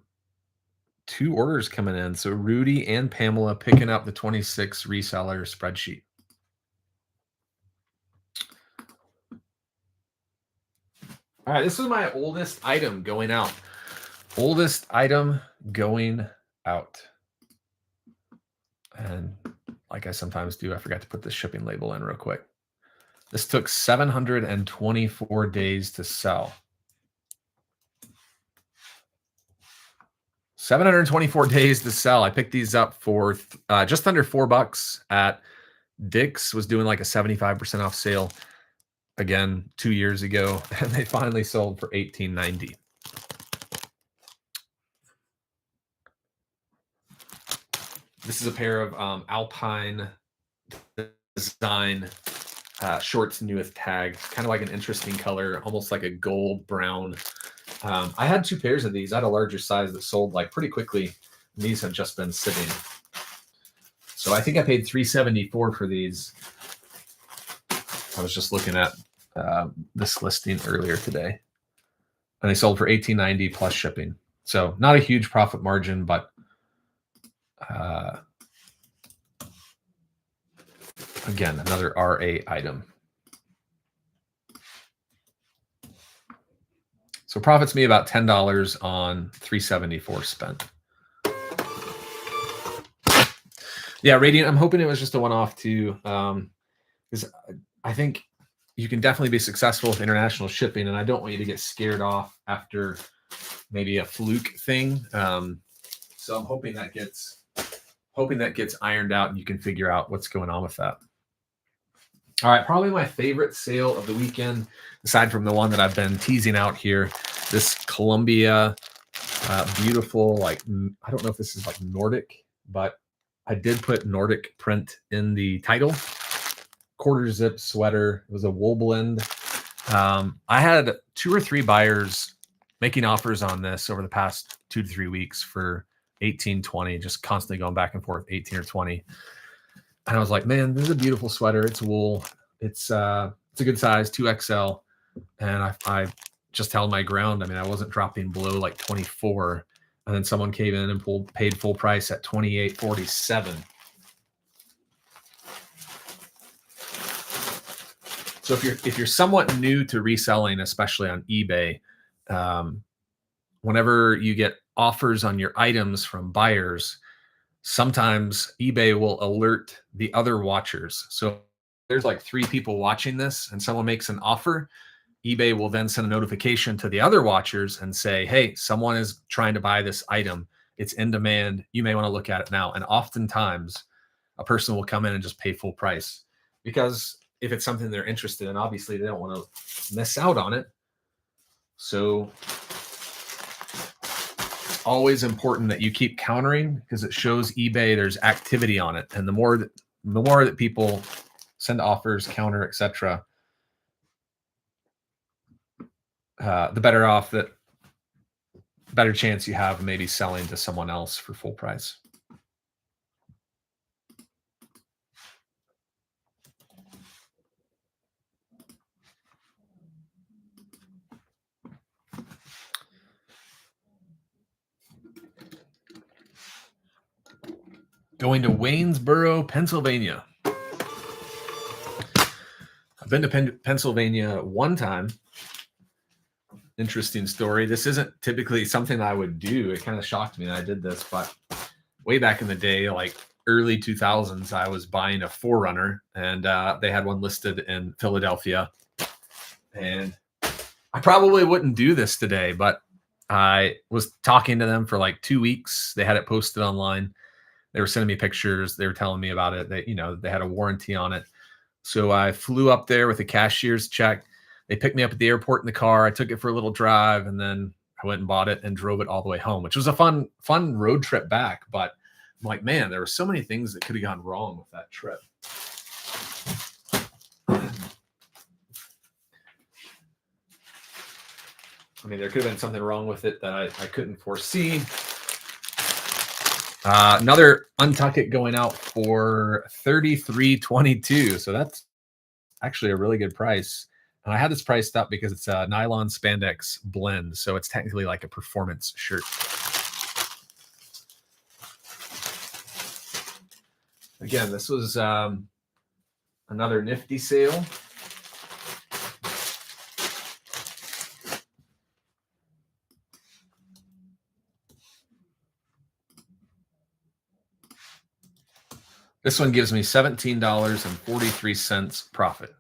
orders coming in. So Rudy and Pamela picking up the 26 reseller spreadsheet. All right, this is my oldest item going out. Oldest item going out. And like I sometimes do, I forgot to put the shipping label in real quick. This took 724 days to sell. 724 days to sell. I picked these up for just under $4 at Dick's. Was doing like a 75% off sale again 2 years ago, and they finally sold for $18.90. This is a pair of Alpine design shorts new with tag. Kind of like an interesting color, almost like a gold brown. I had 2 pairs of these. I had a larger size that sold like pretty quickly. And these have just been sitting. So I think I paid $374 for these. I was just looking at this listing earlier today, and they sold for $18.90 plus shipping. So not a huge profit margin, but again, another RA item. So profits me about $10 on $374 spent. Yeah, Radiant, I'm hoping it was just a one-off too, because I think you can definitely be successful with international shipping, and I don't want you to get scared off after maybe a fluke thing. So I'm hoping that gets ironed out and you can figure out what's going on with that. All right, probably my favorite sale of the weekend, aside from the one that I've been teasing out here, this Columbia beautiful, like, I don't know if this is like Nordic, but I did put Nordic print in the title. Quarter zip sweater. It was a wool blend. I had 2 or 3 buyers making offers on this over the past 2 to 3 weeks for 18, 20, just constantly going back and forth, 18 or 20. And I was like, man, this is a beautiful sweater. It's wool. It's a good size, 2XL. And I just held my ground. I mean, I wasn't dropping below like 24. And then someone came in and paid full price at $28.47. So if you're somewhat new to reselling, especially on eBay, whenever you get offers on your items from buyers, sometimes eBay will alert the other watchers. So there's like 3 people watching this and someone makes an offer, eBay will then send a notification to the other watchers and say, hey, someone is trying to buy this item. It's in demand. You may want to look at it now. And oftentimes a person will come in and just pay full price, because if it's something they're interested in, obviously they don't want to miss out on it. So it's always important that you keep countering, because it shows eBay there's activity on it. And the more that people send offers, counter, etc., the better chance you have of maybe selling to someone else for full price. Going to Waynesboro, Pennsylvania. I've been to Pennsylvania one time. interesting story. This isn't typically something I would do. It kind of shocked me that I did this, but way back in the day, like early 2000s, I was buying a 4Runner, and they had one listed in Philadelphia. And I probably wouldn't do this today, but I was talking to them for like 2 weeks. They had it posted online. They were sending me pictures. They were telling me about it. They had a warranty on it. So I flew up there with a cashier's check. They picked me up at the airport in the car. I took it for a little drive, and then I went and bought it and drove it all the way home, which was a fun road trip back. But I'm like, man, there were so many things that could have gone wrong with that trip. I mean, there could have been something wrong with it that I couldn't foresee. Another Untuck It going out for $33.22. So that's actually a really good price. And I had this priced up because it's a nylon spandex blend. So it's technically like a performance shirt. Again, this was another nifty sale. This one gives me $17.43 profit.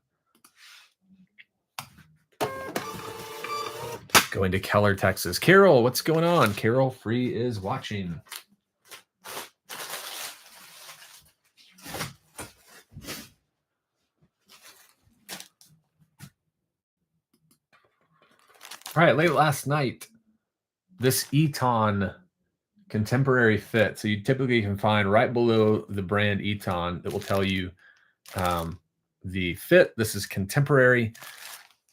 Going to Keller, Texas. Carol, what's going on? Carol Free is watching. All right, late last night, this Eton contemporary fit. So you typically can find right below the brand Eton that will tell you the fit. This is contemporary.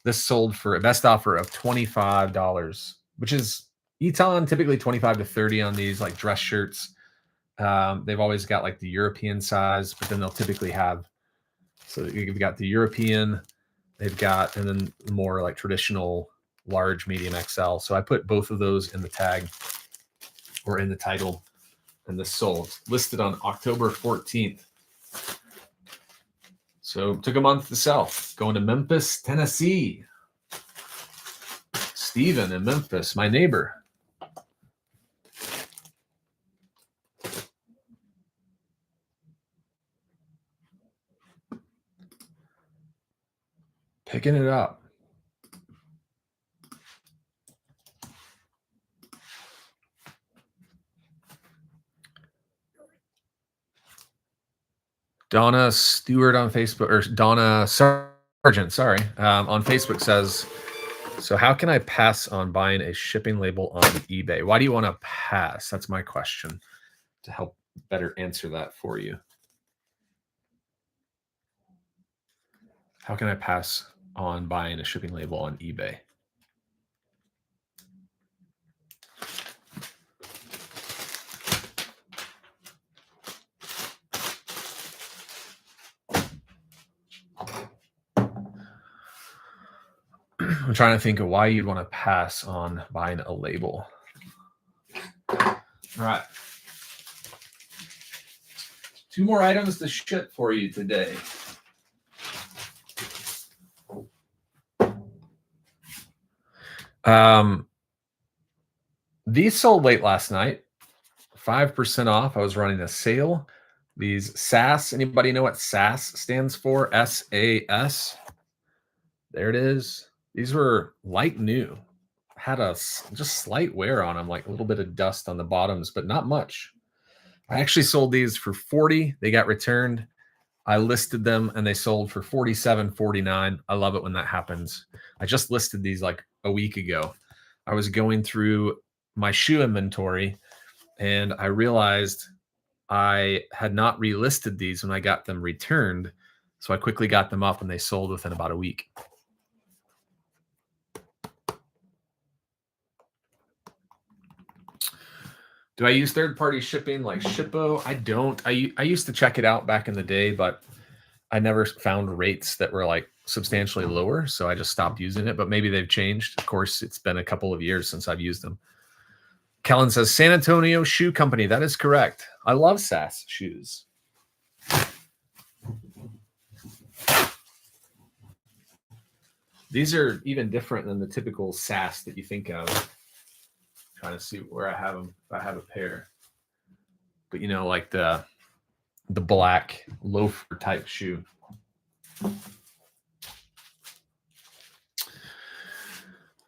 This sold for a best offer of $25, which is Eton, typically 25 to 30 on these like dress shirts. They've always got like the European size, but then they'll typically have, so you've got the European, they've got, and then more like traditional large, medium, XL. So I put both of those in the tag or in the title, and this sold, listed on October 14th. So took a month to sell. Going to Memphis, Tennessee. Steven in Memphis, my neighbor. Picking it up. Donna Stewart on Facebook, or Donna Sargent, sorry, on Facebook says, so how can I pass on buying a shipping label on eBay? Why do you want to pass? That's my question, to help better answer that for you. How can I pass on buying a shipping label on eBay? I'm trying to think of why you'd want to pass on buying a label. All right. 2 more items to ship for you today. These sold late last night, 5% off. I was running a sale. These SAS, anybody know what SAS stands for? SAS. There it is. These were light new. Had a just slight wear on them, like a little bit of dust on the bottoms, but not much. I actually sold these for $40. They got returned. I listed them and they sold for $47.49. I love it when that happens. I just listed these like a week ago. I was going through my shoe inventory and I realized I had not relisted these when I got them returned. So I quickly got them up and they sold within about a week. Do I use third-party shipping like Shippo? I don't. I used to check it out back in the day, but I never found rates that were like substantially lower, so I just stopped using it. But maybe they've changed. Of course, it's been a couple of years since I've used them. Kellen says, San Antonio Shoe Company. That is correct. I love SAS shoes. These are even different than the typical SAS that you think of. Trying to see where I have them. If I have a pair, but you know, like the black loafer type shoe.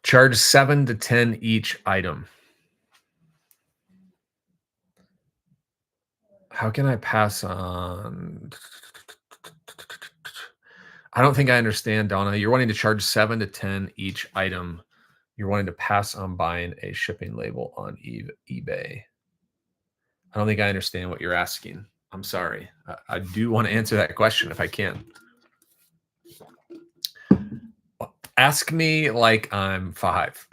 Charge 7 to 10 each item. How can I pass on? I don't think I understand, Donna. You're wanting to charge 7 to 10 each item. You're wanting to pass on buying a shipping label on eBay. I don't think I understand what you're asking. I'm sorry. I do want to answer that question if I can. Ask me like I'm 5.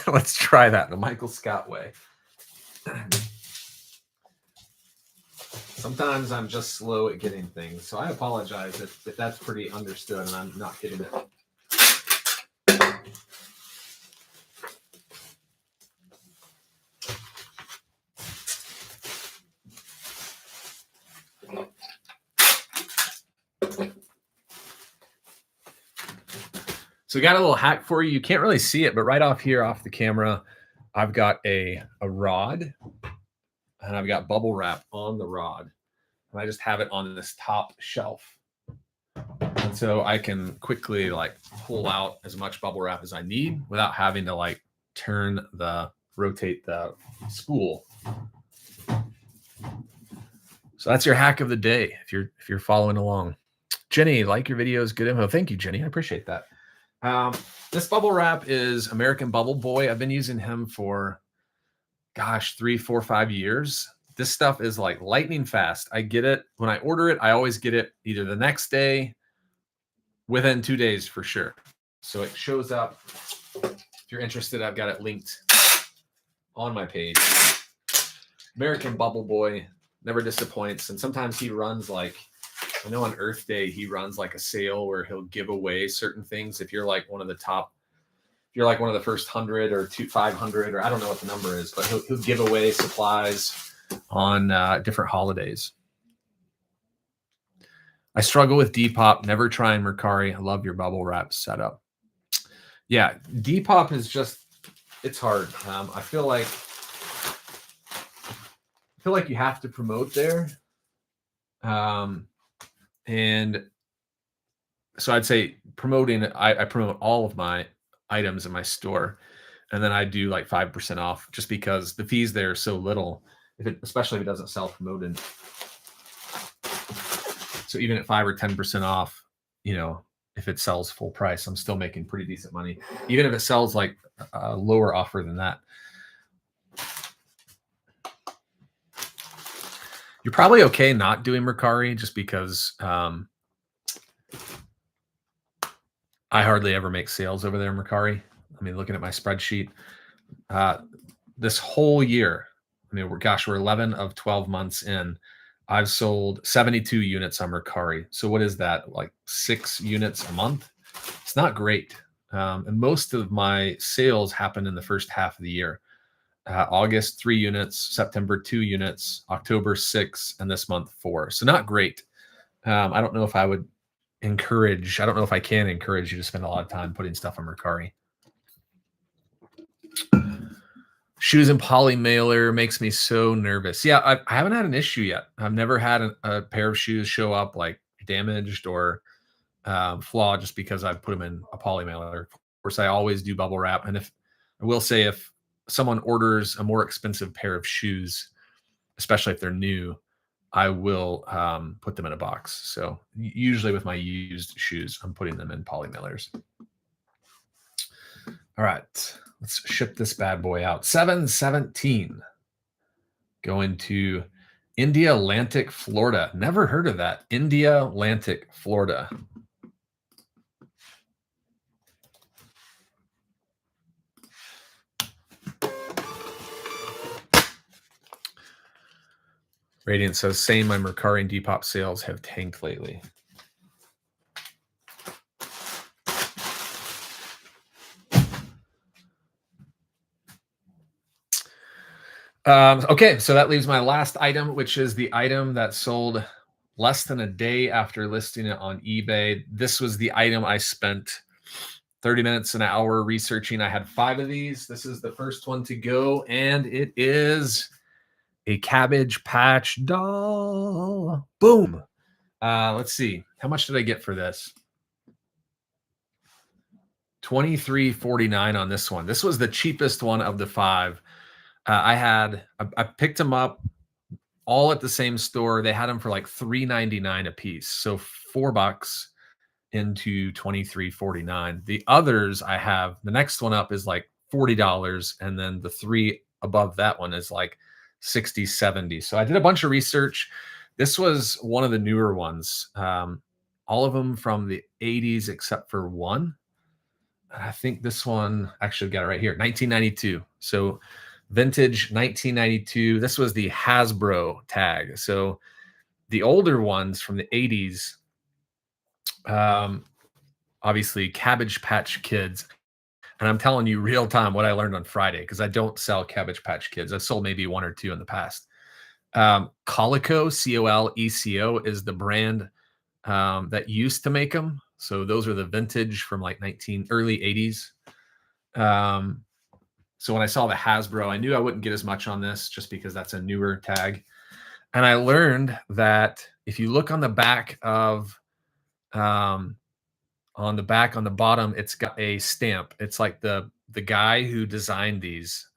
Let's try that the Michael Scott way. Sometimes I'm just slow at getting things, so I apologize if that's pretty understood and I'm not getting it. So we got a little hack for you. You can't really see it, but right off here, off the camera, I've got a rod, and I've got bubble wrap on the rod. And I just have it on this top shelf. And so I can quickly like pull out as much bubble wrap as I need without having to like rotate the spool. So that's your hack of the day if you're following along. Jenny, like your videos, good info. Thank you, Jenny. I appreciate that. This bubble wrap is American Bubble Boy. I've been using him for, gosh, 3, 4, 5 years. This stuff is like lightning fast. I get it. When I order it, I always get it either the next day, within 2 days for sure. So it shows up. If you're interested, I've got it linked on my page. American Bubble Boy never disappoints. And sometimes he runs like, I know on Earth Day, he runs like a sale where he'll give away certain things. If you're like one of the top, if you're like one of the first 100 or 500, or I don't know what the number is, but he'll give away supplies on different holidays. I struggle with Depop, never trying Mercari. I love your bubble wrap setup. Yeah, Depop is just, it's hard. I feel like you have to promote there. And so I'd say promoting, I promote all of my items in my store, and then I do like 5% off just because the fees there are so little, especially if it doesn't sell promoted. So even at 5 or 10% off, you know, if it sells full price, I'm still making pretty decent money. Even if it sells like a lower offer than that. You're probably okay not doing Mercari just because I hardly ever make sales over there in Mercari. I mean, looking at my spreadsheet, this whole year, I mean, we're 11 of 12 months in. I've sold 72 units on Mercari. So what is that? Like 6 units a month? It's not great. And most of my sales happen in the first half of the year. August, 3 units, September, 2 units, October, 6, and this month, 4. So not great. I don't know if I would encourage, I don't know if I can encourage you to spend a lot of time putting stuff on Mercari. Shoes and poly mailer makes me so nervous. Yeah, I haven't had an issue yet. I've never had a pair of shoes show up like damaged or flawed just because I've put them in a poly mailer. Of course, I always do bubble wrap. And if someone orders a more expensive pair of shoes, especially if they're new, I will put them in a box. So usually with my used shoes, I'm putting them in poly mailers. All right, let's ship this bad boy out. 717 going to India Atlantic, Florida. Never heard of that. India Atlantic, Florida. Radiant says, same, my Mercari and Depop sales have tanked lately. Okay, so that leaves my last item, which is the item that sold less than a day after listing it on eBay. This was the item I spent 30 minutes, an hour researching. I had 5 of these. This is the first one to go, and it is a Cabbage Patch doll. Boom. Let's see. How much did I get for this? $23.49 on this one. This was the cheapest one of the 5. I picked them up all at the same store. They had them for like $3.99 a piece. So $4 into $23.49. The others I have, the next one up is like $40, and then the 3 above that one is like 60, 70. So I did a bunch of research. This was one of the newer ones. All of them from the 80s except for one. I think this one actually got it right here, 1992. So vintage 1992. This was the Hasbro tag. So the older ones from the 80s, obviously Cabbage Patch Kids. And I'm telling you real time what I learned on Friday, because I don't sell Cabbage Patch Kids. I've sold maybe 1 or 2 in the past. Coleco, Coleco, is the brand that used to make them. So those are the vintage from like early 80s. So when I saw the Hasbro, I knew I wouldn't get as much on this just because that's a newer tag. And I learned that if you look on the back of, on the bottom, it's got a stamp. It's like the guy who designed these,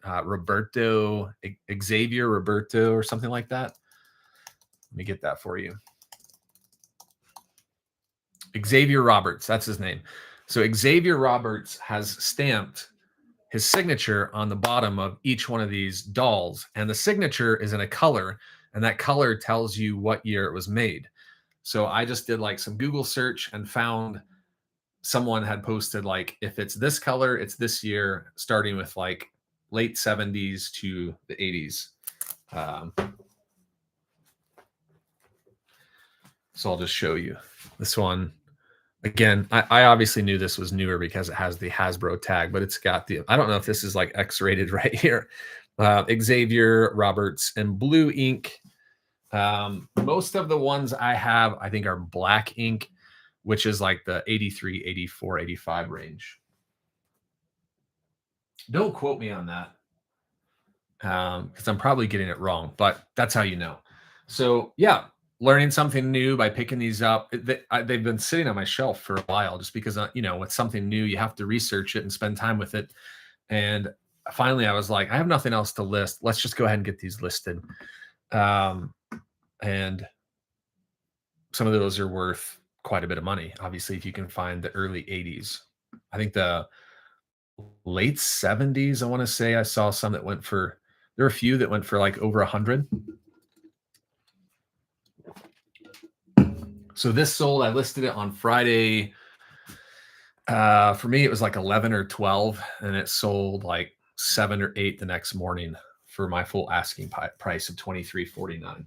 Xavier Roberto or something like that. Let me get that for you. Xavier Roberts, that's his name. So Xavier Roberts has stamped his signature on the bottom of each one of these dolls, and the signature is in a color, and that color tells you what year it was made. So I just did like some Google search and found someone had posted like, if it's this color, it's this year, starting with like late 70s to the 80s. So I'll just show you this one. Again, I obviously knew this was newer because it has the Hasbro tag, but it's got the, I don't know if this is like X-rated right here. Xavier Roberts in blue ink. Most of the ones I have, I think, are black ink, which is like the 83, 84, 85 range. Don't quote me on that, because I'm probably getting it wrong, but that's how you know. So yeah, learning something new by picking these up. They've been sitting on my shelf for a while just because, with something new, you have to research it and spend time with it. And finally, I was like, I have nothing else to list. Let's just go ahead and get these listed. And some of those are worth quite a bit of money. Obviously, if you can find the early 80s. I think the late 70s, I want to say I saw some that went for, there were a few that went for like over 100. So this sold, I listed it on Friday. For me, it was like 11 or 12, and it sold like 7 or 8 the next morning for my full asking price of $23.49.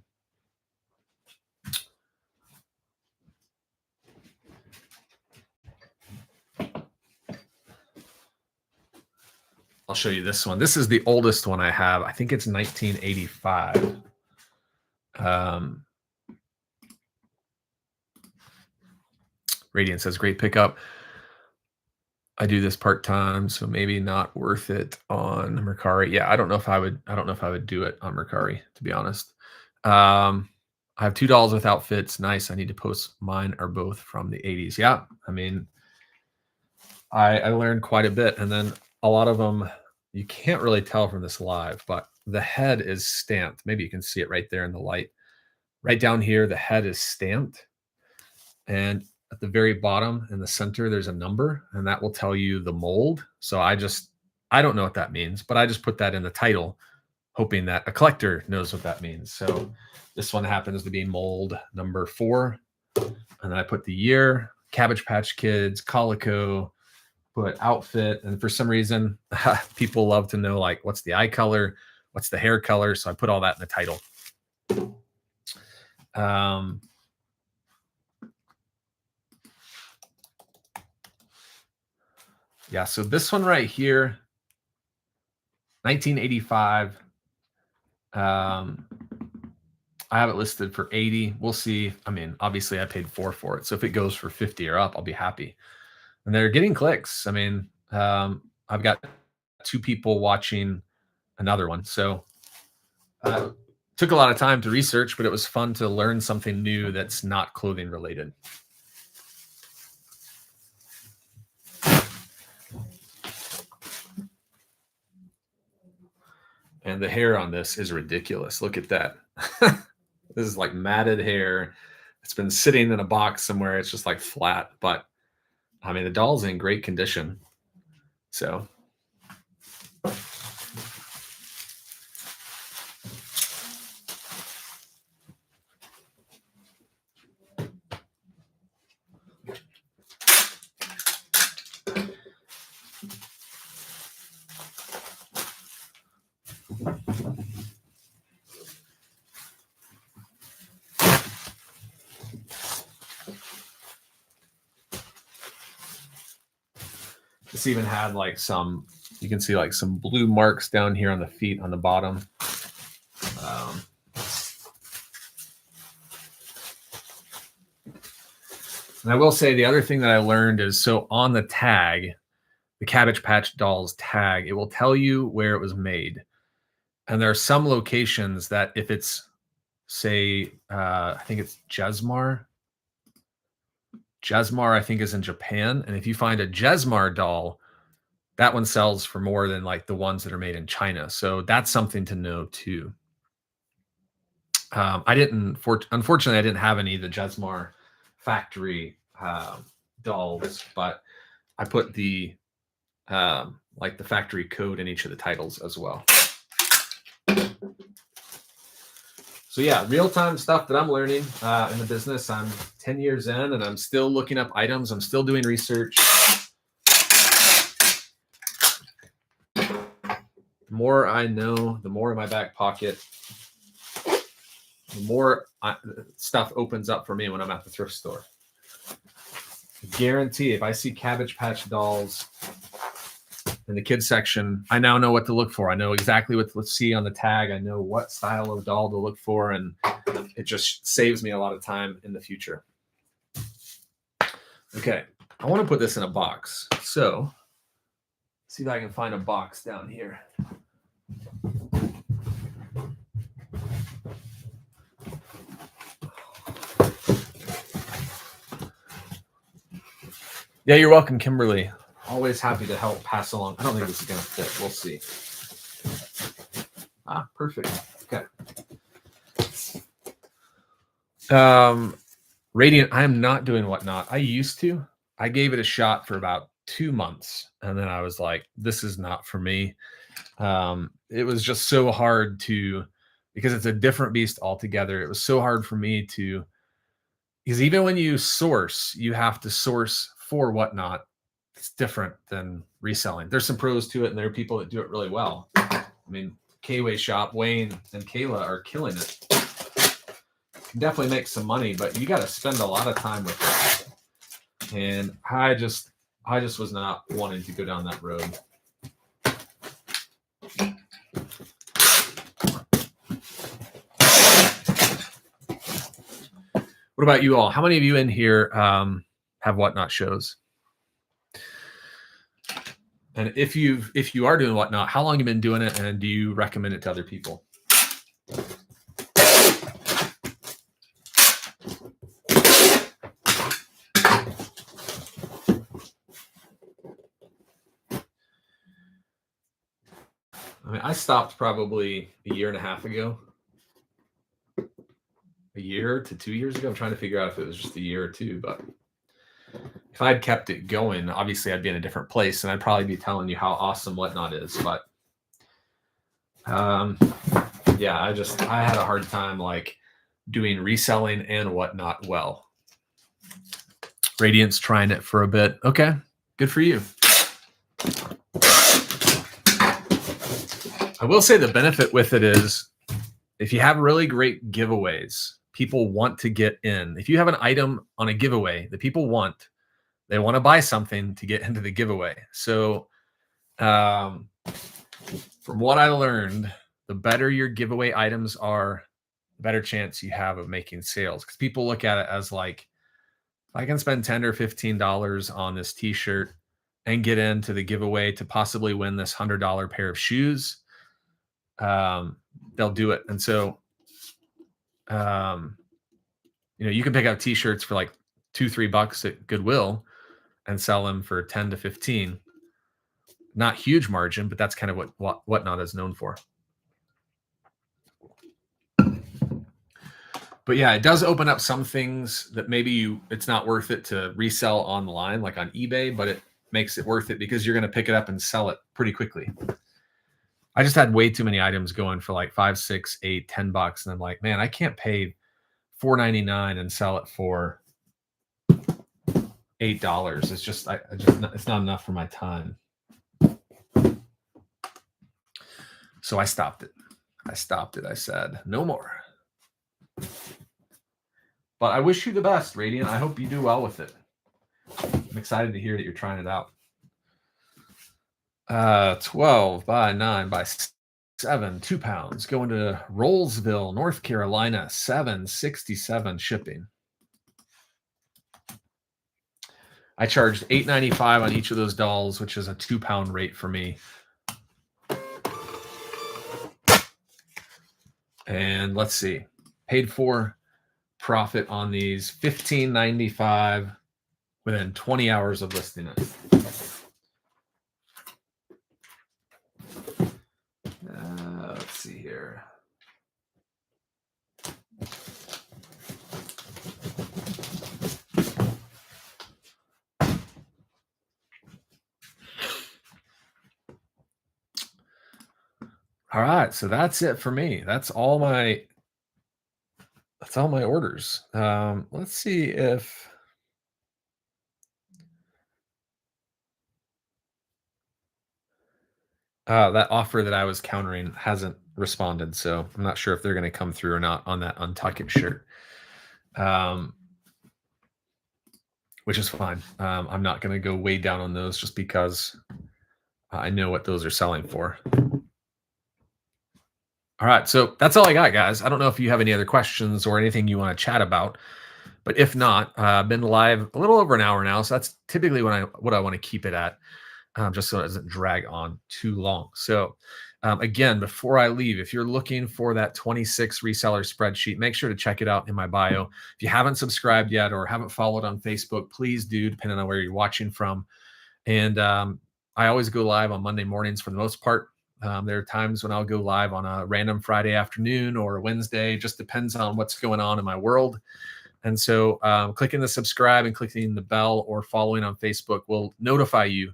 I'll show you this one. This is the oldest one I have. I think it's 1985. Radiant says, great pickup. I do this part-time, so maybe not worth it on Mercari. Yeah, I don't know if I would do it on Mercari, to be honest. I have $2 with outfits. Nice. I need to post mine are both from the 80s. Yeah. I mean, I learned quite a bit. And then a lot of them, you can't really tell from this live, but the head is stamped. Maybe you can see it right there in the light. Right down here, the head is stamped. And at the very bottom in the center, there's a number, and that will tell you the mold. So I don't know what that means, but I just put that in the title, hoping that a collector knows what that means. So this one happens to be mold number 4. And then I put the year, Cabbage Patch Kids, Coleco, put outfit. And for some reason, people love to know, like, what's the eye color? What's the hair color? So I put all that in the title. Yeah, so this one right here, 1985. I have it listed for 80. We'll see. I mean, obviously I paid 4 for it. So if it goes for 50 or up, I'll be happy. and they're getting clicks. I mean, I've got 2 people watching another one. So, took a lot of time to research, but it was fun to learn something new that's not clothing related. And the hair on this is ridiculous. Look at that. This is like matted hair. It's been sitting in a box somewhere. It's just like flat, but I mean, the doll's in great condition. So, this even had like some, you can see like some blue marks down here on the feet on the bottom. And I will say the other thing that I learned is, so on the tag, the Cabbage Patch Dolls tag, it will tell you where it was made. And there are some locations that if it's, say, I think it's Jesmar. Jesmar, I think, is in Japan. And if you find a Jesmar doll, that one sells for more than like the ones that are made in China. So that's something to know too. Unfortunately, I didn't have any of the Jesmar factory dolls, but I put the like the factory code in each of the titles as well. So yeah, real-time stuff that I'm learning in the business. I'm 10 years in and I'm still looking up items. I'm still doing research. The more I know, the more in my back pocket, the more stuff opens up for me when I'm at the thrift store. I guarantee if I see Cabbage Patch Dolls in the kids section, I now know what to look for. I know exactly what to see on the tag. I know what style of doll to look for, and it just saves me a lot of time in the future. Okay, I want to put this in a box. So, see if I can find a box down here. Yeah, you're welcome, Kimberly. Always happy to help pass along. I don't think this is going to fit. We'll see. Ah, perfect. Okay. Radiant, I am not doing Whatnot. I used to. I gave it a shot for about 2 months, and then I was like, this is not for me. It was just so hard to, because it's a different beast altogether. It was so hard for me to, because even when you source, you have to source for Whatnot. It's different than reselling. There's some pros to it, and there are people that do it really well. I mean, K-Way shop, Wayne and Kayla are killing it. You can definitely make some money, but you got to spend a lot of time with it. And I just was not wanting to go down that road. What about you all? How many of you in here have Whatnot shows? And if you are doing Whatnot, how long have you been doing it, and do you recommend it to other people? I mean, I stopped probably a year and a half ago. A year to 2 years ago. I'm trying to figure out if it was just a year or two, but if I'd kept it going, obviously I'd be in a different place, and I'd probably be telling you how awesome Whatnot is. But yeah, I had a hard time like doing reselling and Whatnot well. Radiant's trying it for a bit. Okay, good for you. I will say the benefit with it is if you have really great giveaways, people want to get in. If you have an item on a giveaway that people want, they want to buy something to get into the giveaway. So from what I learned, the better your giveaway items are, the better chance you have of making sales. Because people look at it as like, I can spend 10 or $15 on this t-shirt and get into the giveaway to possibly win this $100 pair of shoes, they'll do it. And so, um, you can pick out t-shirts for like $2-3 at Goodwill and sell them for 10 to 15. Not huge margin, but that's kind of what Whatnot is known for. But yeah, it does open up some things that maybe it's not worth it to resell online, like on eBay, but it makes it worth it because you're going to pick it up and sell it pretty quickly. I just had way too many items going for like 5, 6, 8, $10. And I'm like, man, I can't pay $4.99 and sell it for $8. It's just, it's not enough for my time. So I stopped it. I said, no more. But I wish you the best, Radiant. I hope you do well with it. I'm excited to hear that you're trying it out. 12 by 9 by 7, 2 pounds, going to Rollsville, North Carolina, $7.67 shipping. I charged $8.95 on each of those dolls, which is a 2-pound rate for me. And let's see, paid for profit on these $15.95 within 20 hours of listing it. Let's see here. All right, so that's it for me. That's all my orders. Let's see if that offer that I was countering hasn't responded, so I'm not sure if they're going to come through or not on that Untuck It shirt, which is fine. I'm not going to go way down on those just because I know what those are selling for. All right, so that's all I got, guys. I don't know if you have any other questions or anything you want to chat about, but if not, I've been live a little over an hour now, so that's typically what I want to keep it at, just so it doesn't drag on too long. So again, before I leave, if you're looking for that 26 reseller spreadsheet, make sure to check it out in my bio. If you haven't subscribed yet or haven't followed on Facebook, please do, depending on where you're watching from. And I always go live on Monday mornings for the most part. There are times when I'll go live on a random Friday afternoon or a Wednesday, just depends on what's going on in my world. And so clicking the subscribe and clicking the bell or following on Facebook will notify you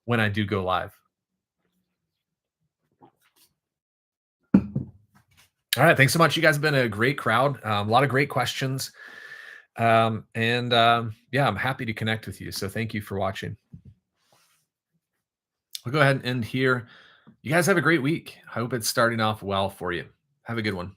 when I do go live. All right. Thanks so much. You guys have been a great crowd. A lot of great questions. Yeah, I'm happy to connect with you. So thank you for watching. We'll go ahead and end here. You guys have a great week. I hope it's starting off well for you. Have a good one.